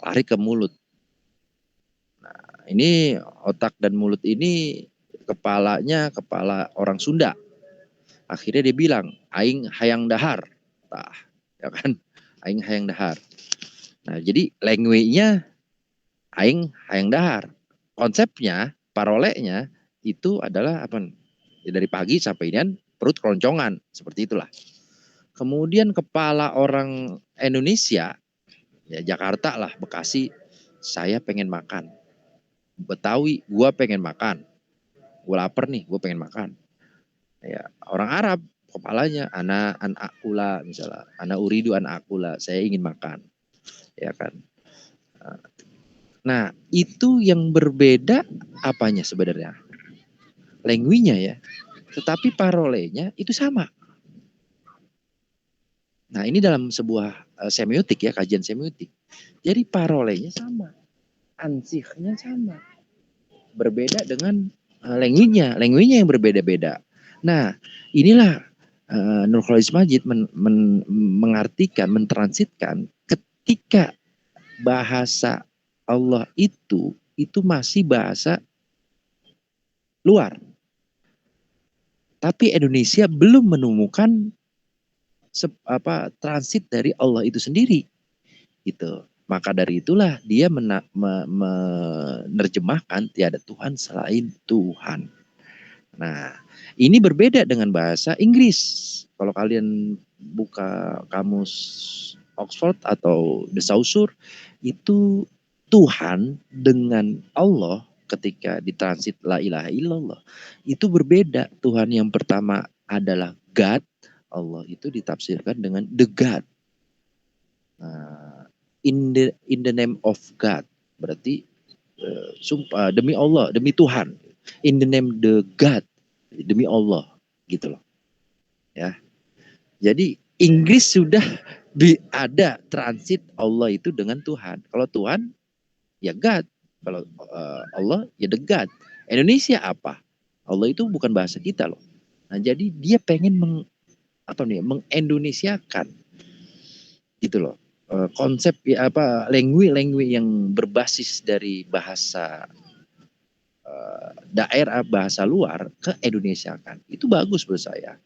lari ke mulut. Nah ini otak dan mulut ini kepala orang Sunda. Akhirnya dia bilang aing hayang dahar, ya kan, aing hayang dahar. Nah jadi language-nya aing hayang dahar. Konsepnya, parolenya itu adalah ya dari pagi sampai inian perut keroncongan, seperti itulah. Kemudian kepala orang Indonesia, ya Jakarta lah, Bekasi, saya pengen makan. Betawi, gua pengen makan. Gua lapar nih, gua pengen makan. Ya, orang Arab, kepalanya, an akula misalnya, ana uridu an akula, saya ingin makan, ya kan. Nah, itu yang berbeda apanya sebenarnya? Language-nya ya. Tetapi parolenya itu sama. Nah, ini dalam sebuah semiotik ya, kajian semiotik. Jadi parolenya sama, ansihnya sama. Berbeda dengan language-nya yang berbeda-beda. Nah, inilah Nur Khalis Majid mengartikan, mentransitkan ketika bahasa Allah itu masih bahasa luar. Tapi Indonesia belum menemukan transit dari Allah itu sendiri. Gitu. Maka dari itulah dia menerjemahkan tiada Tuhan selain Tuhan. Nah, ini berbeda dengan bahasa Inggris. Kalau kalian buka kamus Oxford atau The Saussure, itu Tuhan dengan Allah ketika ditransit la ilaha illallah, itu berbeda. Tuhan yang pertama adalah God, Allah itu ditafsirkan dengan the God. In the name of God, berarti sumpah demi Allah, demi Tuhan. In the name the God, demi Allah, gitu loh. Ya. Jadi Inggris sudah ada transit Allah itu dengan Tuhan. Kalau Tuhan ya God, kalau Allah ya the God. Indonesia apa? Allah itu bukan bahasa kita loh. Nah, jadi dia pengen mengindonesiakan gitu loh. Konsep language yang berbasis dari bahasa daerah, bahasa luar ke Indonesia kan. Itu bagus menurut saya.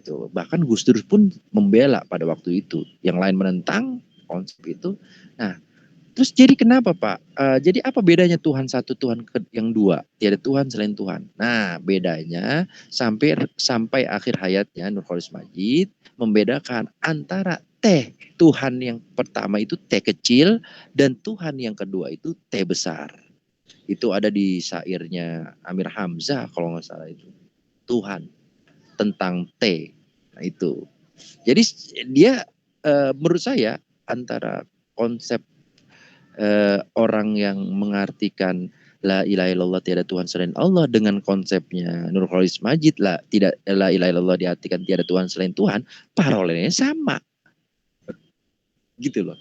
Itu bahkan Gus Dur pun membela pada waktu itu. Yang lain menentang konsep itu. Nah, terus jadi kenapa Pak? Jadi apa bedanya Tuhan satu, Tuhan yang dua? Tiada Tuhan selain Tuhan. Nah, bedanya sampai akhir hayatnya Nur Khalis Majid membedakan antara Tuhan yang pertama itu T kecil dan Tuhan yang kedua itu T besar. Itu ada di syairnya Amir Hamzah kalau nggak salah itu. Tuhan tentang T. Nah, itu. Jadi dia menurut saya antara konsep orang yang mengartikan la ilaha illallah tiada Tuhan selain Allah dengan konsepnya Nur Khalis Majid la ilaha illallah diartikan tiada Tuhan selain Tuhan, parolenya sama. Gitu loh.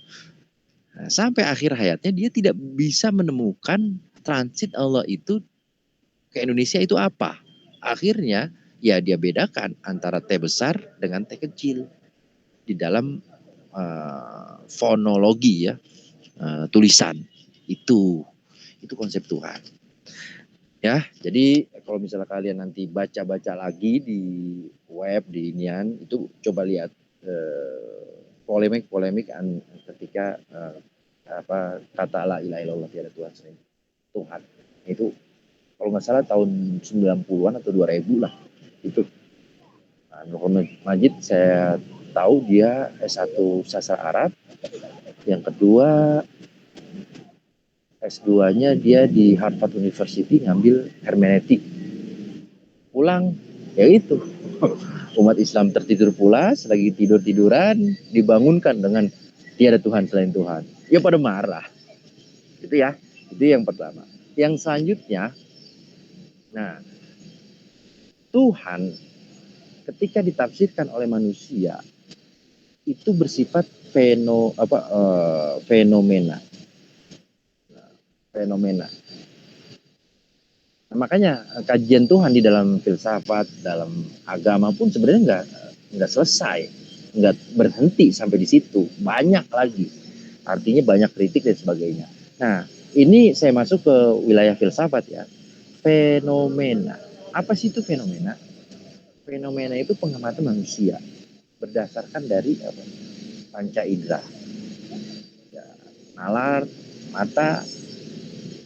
Nah, sampai akhir hayatnya dia tidak bisa menemukan transit Allah itu ke Indonesia itu apa. Akhirnya ya dia bedakan antara T besar dengan T kecil di dalam fonologi ya, tulisan itu konsep Tuhan. Ya, jadi kalau misalnya kalian nanti baca-baca lagi di web di inian itu coba lihat polemik ketika kata la ilaha illallah tiada Tuhan selain Tuhan. Itu kalau nggak salah tahun 90-an atau 2000 lah itu. Nur Majid saya tahu dia S1 sastra Arab, yang kedua S2-nya dia di Harvard University ngambil hermeneutik. Pulang ya itu umat Islam tertidur pulas, lagi tiduran dibangunkan dengan tiada Tuhan selain Tuhan. Ya pada marah. Itu ya. Itu yang pertama. Yang selanjutnya, nah, Tuhan ketika ditafsirkan oleh manusia itu bersifat fenomena. Nah, makanya kajian Tuhan di dalam filsafat, dalam agama pun sebenarnya nggak selesai, nggak berhenti sampai di situ, banyak lagi. Artinya banyak kritik dan sebagainya. Nah, ini saya masuk ke wilayah filsafat ya. Fenomena. Apa sih itu fenomena? Fenomena itu pengamatan manusia berdasarkan dari panca indera. Ya, nalar, mata,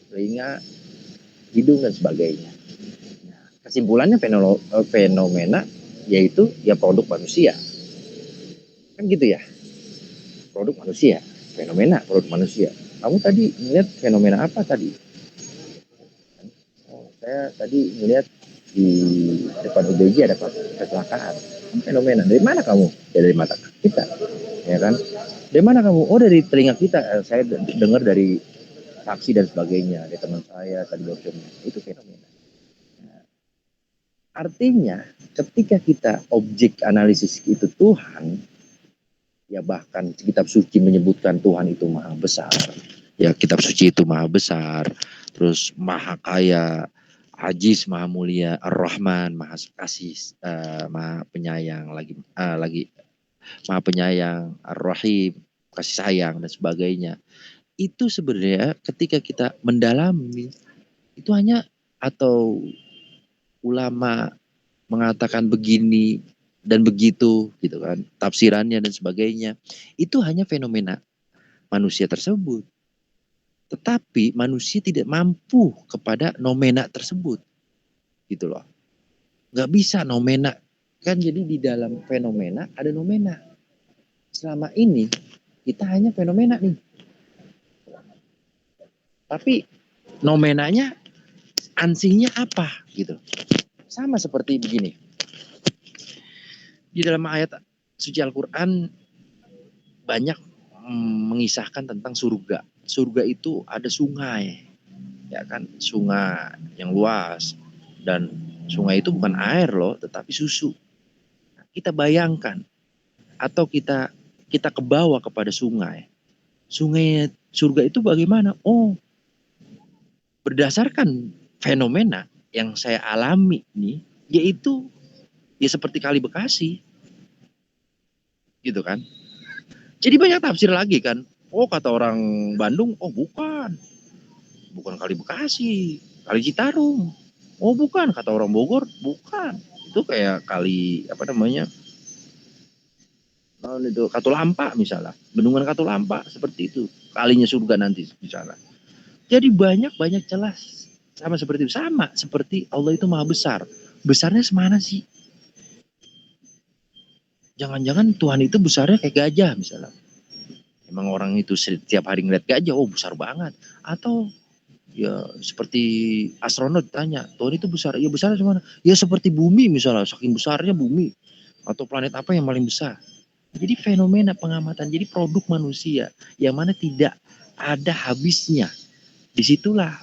telinga, hidung dan sebagainya. Nah, kesimpulannya fenomena yaitu ya produk manusia. Kan gitu ya. Produk manusia, fenomena produk manusia. Kamu tadi melihat fenomena apa tadi? Saya tadi melihat di depan UBJ ada kecelakaan. Fenomena. Dari mana kamu? Ya dari mata kita, ya kan? Dari mana kamu? Oh dari telinga kita. Saya dengar dari saksi dan sebagainya. Dari teman saya tadi dokternya. Itu fenomena. Nah, artinya ketika kita objek analisis itu Tuhan, ya bahkan kitab suci menyebutkan Tuhan itu maha besar. Ya kitab suci itu maha besar. Terus maha kaya, Aziz, maha mulia, Ar-Rahman, maha kasih, maha penyayang, lagi maha penyayang, Ar-Rahim, kasih sayang dan sebagainya. Itu sebenarnya ketika kita mendalami itu hanya, atau ulama mengatakan begini dan begitu gitu kan, tafsirannya dan sebagainya, itu hanya fenomena manusia tersebut. Tetapi manusia tidak mampu kepada nomena tersebut. Gitu loh. Nggak bisa nomena. Kan jadi di dalam fenomena ada nomena. Selama ini kita hanya fenomena nih. Tapi nomenanya ansihnya apa gitu. Sama seperti begini. Di dalam ayat suci Al-Quran banyak mengisahkan tentang surga. Surga itu ada sungai, ya kan, sungai yang luas, dan sungai itu bukan air loh, tetapi susu. Kita bayangkan atau kita kebawa kepada sungai. Sungai surga itu bagaimana? Oh, berdasarkan fenomena yang saya alami nih, yaitu ya seperti Kali Bekasi, gitu kan? Jadi banyak tafsir lagi kan. Oh kata orang Bandung, oh bukan Kali Bekasi, Kali Citarum. Oh bukan, kata orang Bogor, bukan. Itu kayak kali apa namanya? Oh, itu Katulampa misalnya, bendungan Katulampa seperti itu. Kalinya surga nanti misalnya. Jadi banyak jelas sama seperti itu. Sama seperti Allah itu maha besar. Besarnya semana sih? Jangan-jangan Tuhan itu besarnya kayak gajah misalnya. Emang orang itu setiap hari ngeliat gajah, oh besar banget. Atau ya seperti astronot tanya, Tuhan itu besar, ya besar semana? Ya seperti bumi misalnya, saking besarnya bumi. Atau planet apa yang paling besar? Jadi fenomena pengamatan, jadi produk manusia yang mana tidak ada habisnya. Disitulah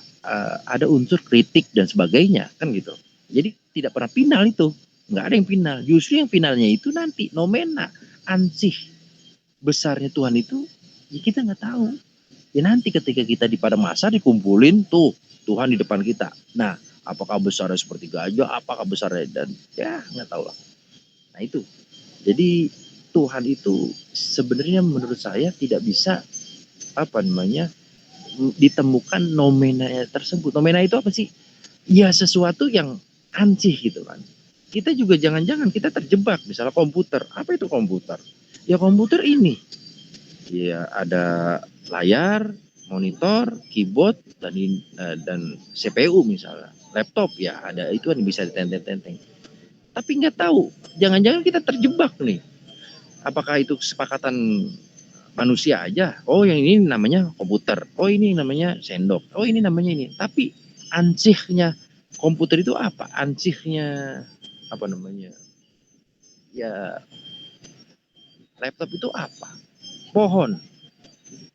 ada unsur kritik dan sebagainya, kan gitu. Jadi tidak pernah final itu, nggak ada yang final. Justru yang finalnya itu nanti nomena, ansih besarnya Tuhan itu, ya kita nggak tahu. Ya nanti ketika kita di pada masa dikumpulin tuh Tuhan di depan kita. Nah, apakah besarnya seperti gajah, apakah besarnya, dan ya nggak tahu lah. Nah itu. Jadi Tuhan itu sebenarnya menurut saya tidak bisa apa namanya ditemukan nomena tersebut. Nomena itu apa sih? Ya sesuatu yang ansih gitu kan. Kita juga jangan-jangan kita terjebak misalnya komputer. Apa itu komputer? Ya komputer ini. Ya ada layar, monitor, keyboard, dan CPU misalnya. Laptop ya ada, itu yang bisa ditenteng-tenteng. Tapi nggak tahu, jangan-jangan kita terjebak nih. Apakah itu kesepakatan manusia aja? Oh yang ini namanya komputer, oh ini namanya sendok, oh ini namanya ini. Tapi ansihnya komputer itu apa? Ansihnya apa namanya? Ya laptop itu apa? Pohon.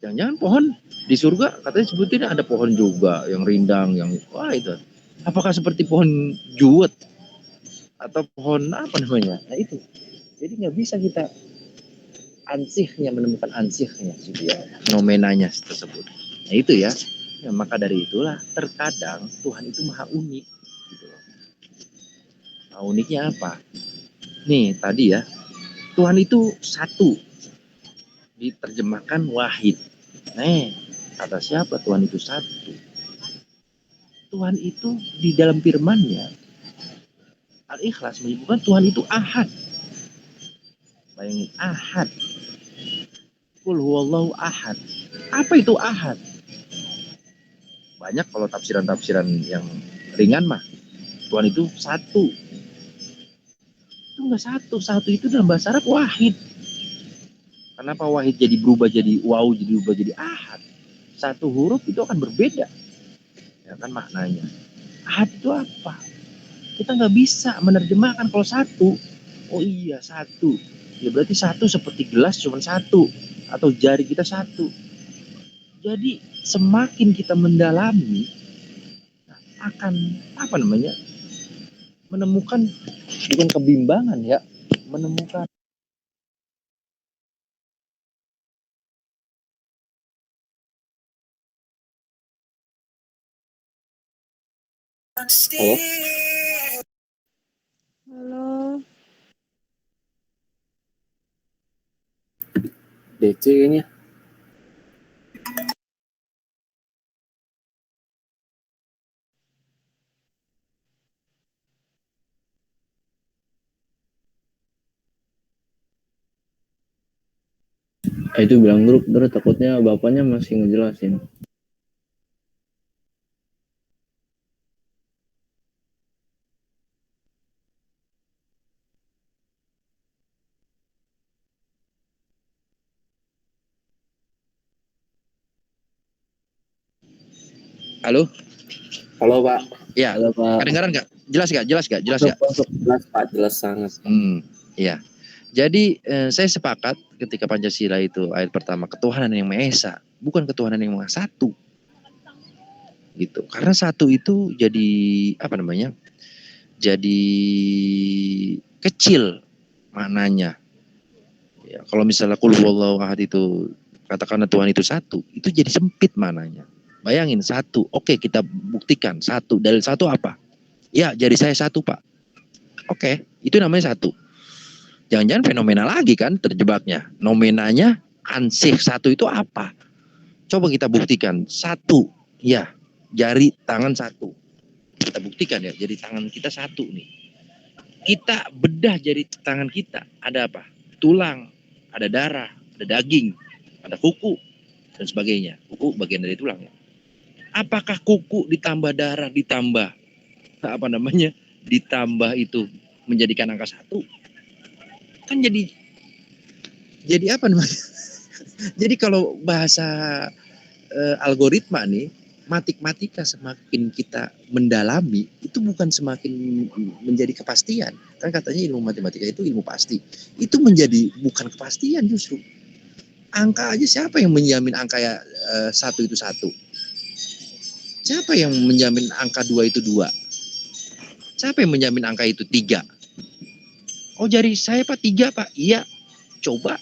Jangan-jangan pohon di surga katanya sebutin ada pohon juga yang rindang, yang wah itu. Apakah seperti pohon juwet atau pohon apa namanya? Nah itu. Jadi nggak bisa kita ansihnya menemukan ansihnya gitu ya, nomenanya tersebut. Nah itu ya. Ya, maka dari itulah terkadang Tuhan itu maha unik gitu loh. Maha uniknya apa? Nih tadi ya, Tuhan itu satu, diterjemahkan wahid. Kata siapa Tuhan itu satu? Tuhan itu di dalam firman-Nya Al-Ikhlas menyebutkan Tuhan itu ahad. Bayangin, ahad. Qul huwallahu ahad. Apa itu ahad? Banyak kalau tafsiran-tafsiran yang ringan mah Tuhan itu satu. Itu enggak satu. Satu itu dalam bahasa Arab wahid. Kenapa wahid jadi berubah jadi waw, jadi berubah jadi ahad? Satu huruf itu akan berbeda. Ya kan maknanya. Ahad itu apa? kita nggak bisa menerjemahkan kalau satu. Oh iya satu, ya berarti satu seperti gelas cuma satu atau jari kita satu. Jadi semakin kita mendalami akan menemukan bukan kebimbangan ya, menemukan Halo? Halo. DC kayaknya. Itu bilang grup, terus takutnya bapaknya masih ngejelasin. Halo? Halo Pak. Ya, Halo Pak. kedengaran nggak? Jelas nggak? Jelas nggak? Jelas Pak, jelas sangat. Iya. Jadi saya sepakat ketika Pancasila itu ayat pertama ketuhanan yang Maha Esa, bukan ketuhanan yang Maha Satu. Gitu. Karena satu itu jadi jadi kecil maknanya. Ya, kalau misalnya qul huwallahu ahad itu katakanlah Tuhan itu satu, itu jadi sempit maknanya. Bayangin satu, oke kita buktikan satu. Dalil satu apa? Ya jari saya satu Pak. Oke, itu namanya satu. Jangan-jangan fenomena lagi kan terjebaknya. Nomenanya ansih satu itu apa? Coba kita buktikan satu. Ya, jari tangan satu. Kita buktikan ya, jari tangan kita satu nih. Kita bedah jari tangan kita. Ada apa? Tulang, ada darah, ada daging, ada kuku, dan sebagainya. Kuku bagian dari tulang ya. Apakah kuku ditambah darah, ditambah itu menjadikan angka satu? Kan jadi apa namanya? Jadi kalau bahasa algoritma nih, matematika semakin kita mendalami itu bukan semakin menjadi kepastian. Kan katanya ilmu matematika itu ilmu pasti. Itu menjadi bukan kepastian justru. Angka aja siapa yang menjamin angka satu itu satu? Siapa yang menjamin angka 2 itu 2? Siapa yang menjamin angka itu 3? Oh jari saya Pak 3 Pak. Iya. Coba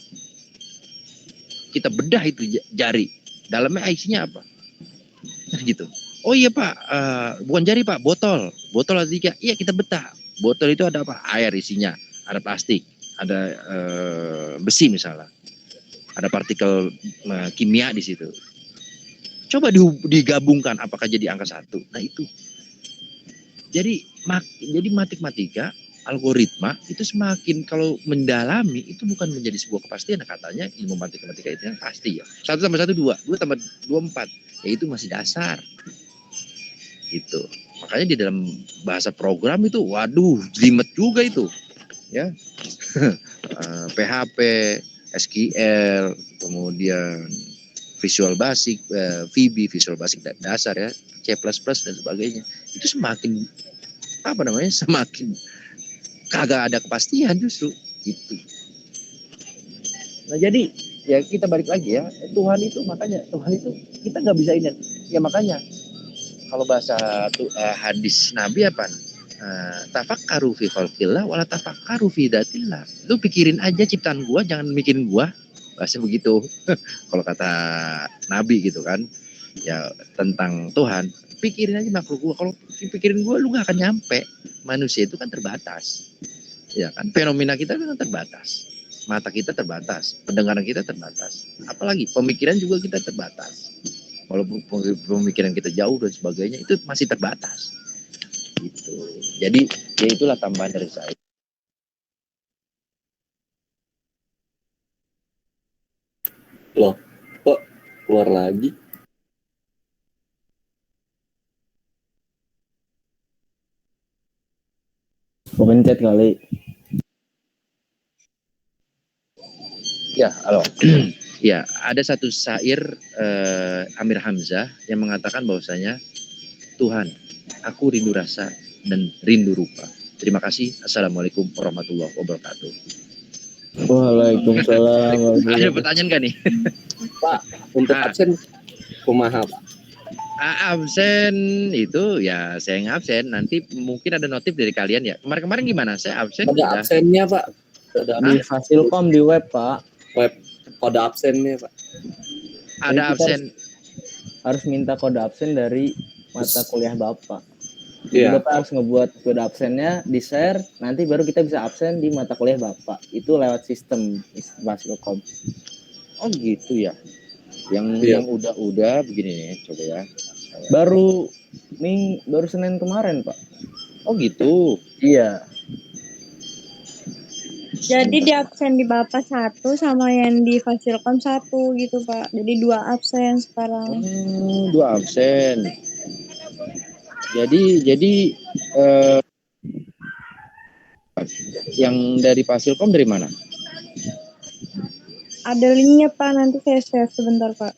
kita bedah itu jari. Dalamnya isinya apa? Gitu. Oh iya Pak, bukan jari Pak, botol. Botol ada 3. Iya kita bedah. Botol itu ada apa? Air isinya. Ada plastik. Ada besi misalnya. Ada partikel kimia di situ. Coba digabungkan apakah jadi angka 1. Nah itu. Jadi matematika, algoritma itu semakin kalau mendalami itu bukan menjadi sebuah kepastian. Katanya ilmu matematika itu yang pasti ya. 1 tambah 1 2, 2 tambah 2 4. Ya itu masih dasar. Gitu. Makanya di dalam bahasa program itu waduh, jelimet juga itu. Ya. PHP, SQL, kemudian Visual Basic, VB, Visual Basic dasar ya, C++ dan sebagainya. Itu semakin semakin kagak ada kepastian justru gitu. Nah jadi ya kita balik lagi ya, Tuhan itu kita nggak bisa ini ya, makanya kalau bahasa hadis Nabi apa? Tafakkaru fi khalqillah wala tafakkaru fi datillah. Lu pikirin aja ciptaan gua, jangan mikirin gua. Bahasa begitu. Kalau kata Nabi gitu kan. Ya tentang Tuhan, pikirin aja makhluk gua. Kalau pikirin gua lu gak akan nyampe. Manusia itu kan terbatas. Ya kan, fenomena kita kan terbatas. Mata kita terbatas, pendengaran kita terbatas. Apalagi pemikiran juga kita terbatas. Walaupun pemikiran kita jauh dan sebagainya itu masih terbatas. Gitu. Jadi ya itulah tambahan dari saya. Loh, kok keluar lagi? Pencet kali. Ya, halo. Ya, ada satu syair Amir Hamzah yang mengatakan bahwasanya Tuhan, aku rindu rasa dan rindu rupa. Terima kasih. Assalamualaikum warahmatullahi wabarakatuh. Waalaikumsalam. Ada pertanyaan nggak nih? Pak, untuk absen kumaha Pak? Absen itu ya saya ngabsen, nanti mungkin ada notif dari kalian ya. Kemarin-kemarin gimana? Saya absen Ada udah. absennya Pak. Di Fasilkom di web, Pak. Web kode absennya Pak. Ada absen. Harus minta kode absen dari mata kuliah Bapak. Iya. Bapak harus ngebuat kode absennya, di-share, nanti baru kita bisa absen di mata kuliah Bapak. Itu lewat sistem Fasilkom. Oh gitu ya. Yang udah begini nih, coba ya. Baru Senin kemarin, Pak. Oh gitu. Iya. Jadi di absen di Bapak 1 sama yang di Fasilkom 1 gitu Pak. Jadi 2 absen sekarang. 2 absen. Jadi yang dari Fasilkom dari mana? Ada linknya Pak, nanti saya share sebentar Pak.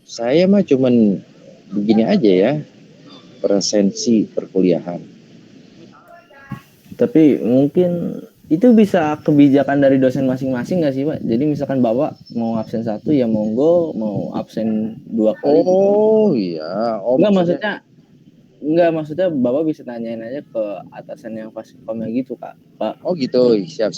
Saya mah cuman begini aja ya, presensi perkuliahan. Tapi mungkin itu bisa kebijakan dari dosen masing-masing nggak sih, Pak? Jadi misalkan Bapak mau absen 1 ya monggo, mau absen 2 kali. Oh iya. Oh, Enggak, maksudnya Bapak bisa tanyain aja ke atasan yang Fasilkomnya gitu, Kak. Pak. Oh gitu, siap.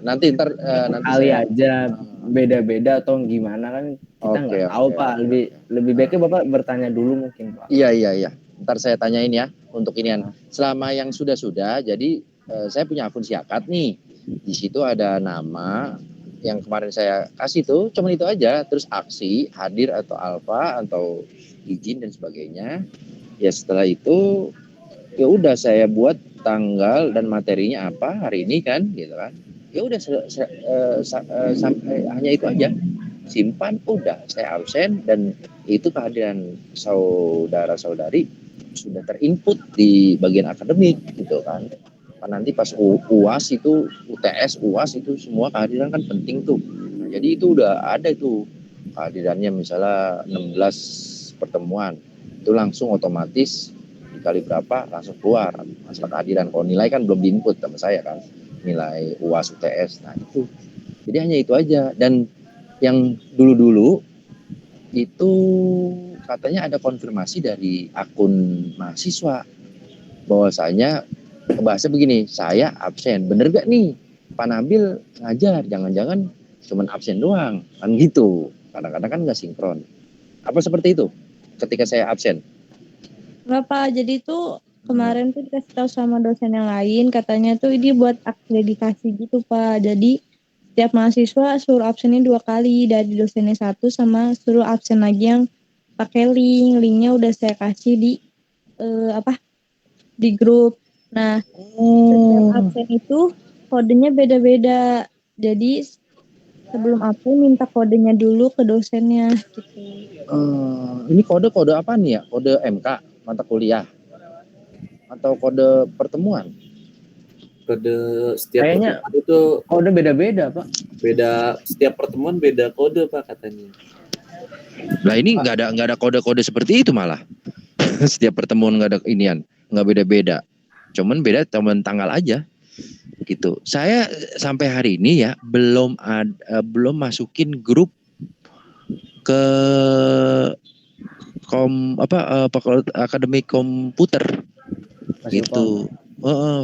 Nanti nanti kali aja beda-beda atau gimana kan kita nggak tahu, Pak. Lebih baiknya Bapak bertanya dulu mungkin, Pak. Iya. Ntar saya tanyain ya untuk inian. Selama yang sudah, jadi saya punya akun Siakat nih. Di situ ada nama yang kemarin saya kasih tuh, cuman itu aja. Terus aksi, hadir atau alfa atau izin dan sebagainya. Ya setelah itu ya udah saya buat tanggal dan materinya apa hari ini kan, gitu kan. Ya udah hanya itu aja. Simpan, udah saya absen, dan itu kehadiran saudara-saudari sudah terinput di bagian akademik gitu kan. Nanti pas UAS itu, UTS, UAS itu semua kehadiran kan penting tuh. Nah, jadi itu udah ada itu kehadirannya, misalnya 16 pertemuan. Itu langsung otomatis dikali berapa langsung keluar masalah kehadiran. Kalau nilai kan belum diinput sama saya kan, nilai UAS UTS. Nah itu jadi hanya itu aja. Dan yang dulu itu katanya ada konfirmasi dari akun mahasiswa bahwasanya bahasa begini, saya absen, bener gak nih Pak Nabil ngajar, jangan-jangan cuman absen doang kan gitu. Kadang-kadang kan nggak sinkron. Apa seperti itu ketika saya absen? Enggak Pak, jadi tuh kemarin tuh dikasih tahu sama dosen yang lain, katanya tuh ini buat akreditasi gitu Pak. Jadi setiap mahasiswa suruh absennya 2 kali, dari dosennya 1 sama suruh absen lagi yang pakai linknya udah saya kasih di di grup. Nah, setiap absen itu kodenya beda-beda. Jadi sebelum absen minta kodenya dulu ke dosennya gitu. Ini kode apa nih ya? Kode MK mata kuliah atau kode pertemuan? Kode setiap kayaknya pertemuan itu kode beda-beda, Pak. Beda, setiap pertemuan beda kode Pak katanya. Lah ini nggak ada kode-kode seperti itu malah. Setiap pertemuan nggak ada inian, nggak beda-beda. Cuman beda tanggal aja. Gitu. Saya sampai hari ini ya belum masukin grup ke akademik komputer gitu.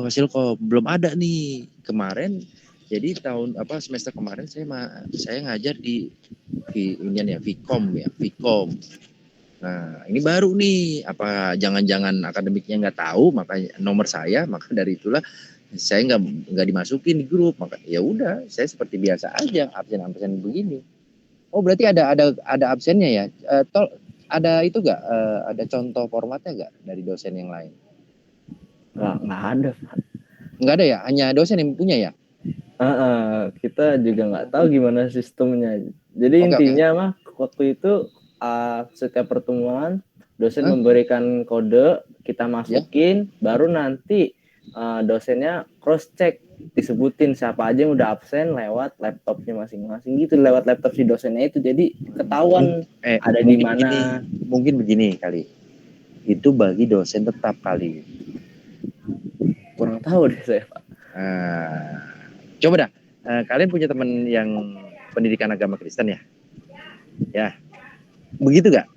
Fasilkom belum ada nih kemarin. Jadi semester kemarin saya ngajar di Vkom. Nah ini baru nih, apa jangan-jangan akademiknya nggak tahu, makanya nomor saya, maka dari itulah saya nggak dimasukin di grup. Maka ya udah, saya seperti biasa aja absen begini. Oh berarti ada absennya ya? Ada itu nggak? Ada contoh formatnya nggak dari dosen yang lain? Nggak ada. Nggak ada ya? Hanya dosen yang punya ya? Kita juga nggak tahu gimana sistemnya. Jadi intinya mah waktu itu setiap pertemuan dosen memberikan kode, kita masukin, baru nanti dosennya cross check disebutin siapa aja yang udah absen lewat laptopnya masing-masing gitu, lewat laptop si dosennya itu, jadi ketahuan ada di mana. Mungkin begini kali, itu bagi dosen tetap kali. Kurang tahu deh saya, Pak. Coba dah, kalian punya teman yang pendidikan agama Kristen ya? Ya, begitu gak?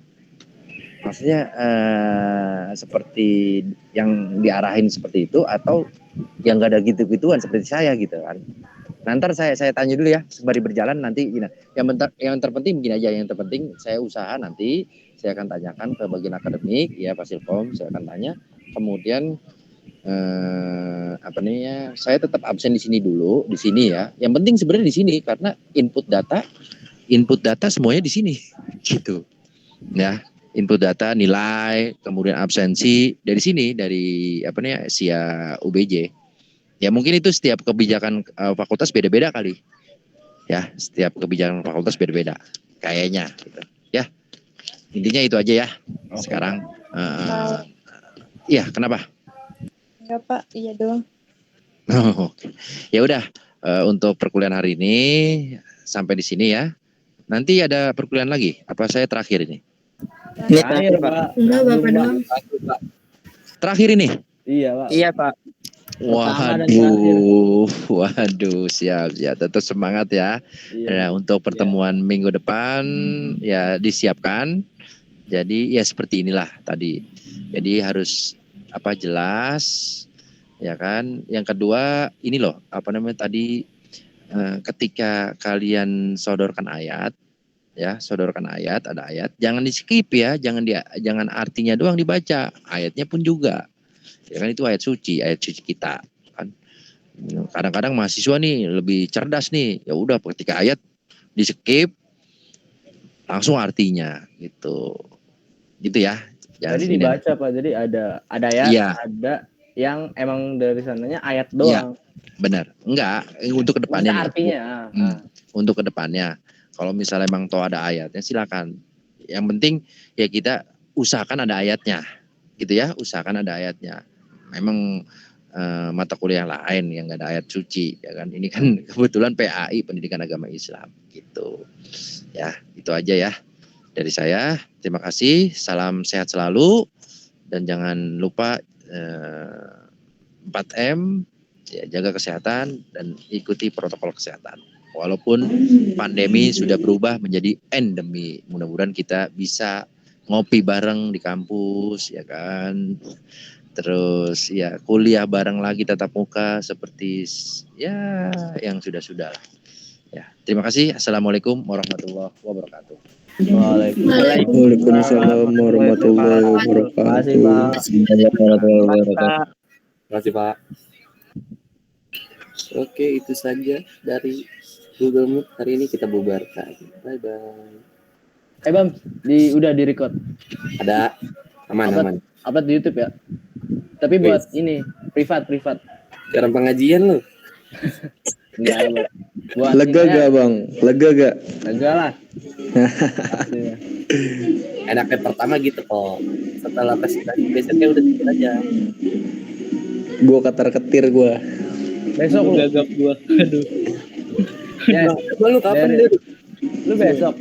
Maksudnya seperti yang diarahin seperti itu, atau yang gak ada gitu-gituan seperti saya gitu kan? Nanti saya tanya dulu ya, sembari berjalan nanti. Yang terpenting begini aja, yang terpenting saya usaha nanti saya akan tanyakan ke bagian akademik ya, Fasilkom, saya akan tanya. Kemudian saya tetap absen di sini dulu, di sini ya. Yang penting sebenarnya di sini karena input data semuanya di sini gitu ya. Input data, nilai, kemudian absensi dari sini, dari SIA UBJ. Ya mungkin itu setiap kebijakan fakultas beda-beda kali. Ya, setiap kebijakan fakultas beda-beda kayaknya gitu. Ya. Intinya itu aja ya. Sekarang iya, kenapa? Enggak, Pak. Iya doang. Ya udah, untuk perkuliahan hari ini sampai di sini ya. Nanti ada perkuliahan lagi. Apa saya terakhir ini? Ini terakhir, Pak. Enggak, Bapak doang. Terakhir ini? Iya, Pak. Iya, Pak. Waduh, siap. Tetap semangat ya. Nah, untuk pertemuan minggu depan ya disiapkan. Jadi ya seperti inilah tadi. Jadi harus jelas, ya kan. Yang kedua ini loh, tadi ketika kalian sodorkan ayat, ada ayat, jangan di skip ya, jangan artinya doang dibaca, ayatnya pun juga. Ya kan, itu ayat suci kita kan. Kadang-kadang mahasiswa nih lebih cerdas nih, ya udah ketika ayat di skip langsung artinya gitu ya. Jadi dibaca Pak, jadi ada ayat, ada yang emang dari sananya ayat doang. Ya, benar, enggak untuk kedepannya. Artinya. Untuk kedepannya, kalau misalnya emang toh ada ayatnya silakan. Yang penting ya kita usahakan ada ayatnya, gitu ya, usahakan ada ayatnya. Memang mata kuliah lain yang nggak ada ayat suci, ya kan. Ini kan kebetulan PAI Pendidikan Agama Islam, gitu. Ya, itu aja ya dari saya. Terima kasih, salam sehat selalu, dan jangan lupa 4M, ya, jaga kesehatan dan ikuti protokol kesehatan. Walaupun pandemi sudah berubah menjadi endemi, mudah-mudahan kita bisa ngopi bareng di kampus, ya kan. Terus ya kuliah bareng lagi tatap muka seperti ya yang sudah-sudah. Ya, terima kasih. Assalamualaikum warahmatullahi wabarakatuh. Waalaikumsalam warahmatullahi wabarakatuh. Terima kasih, Pak. Oke, itu saja dari Google Meet hari ini, kita bubarkan. Bye-bye. Bam, udah di-record. Ada, aman. Upload di YouTube ya. Tapi buat ini privat. Sekarang pengajian lo. Enggak, buat lega gak Bang? Lega lah. Enaknya pertama gitu kok. Setelah presentasi besoknya udah tidur aja. Gua ketar-ketir gua. Besok gagap gua. Aduh. Ya, Lu kapan dulu? Lu besok.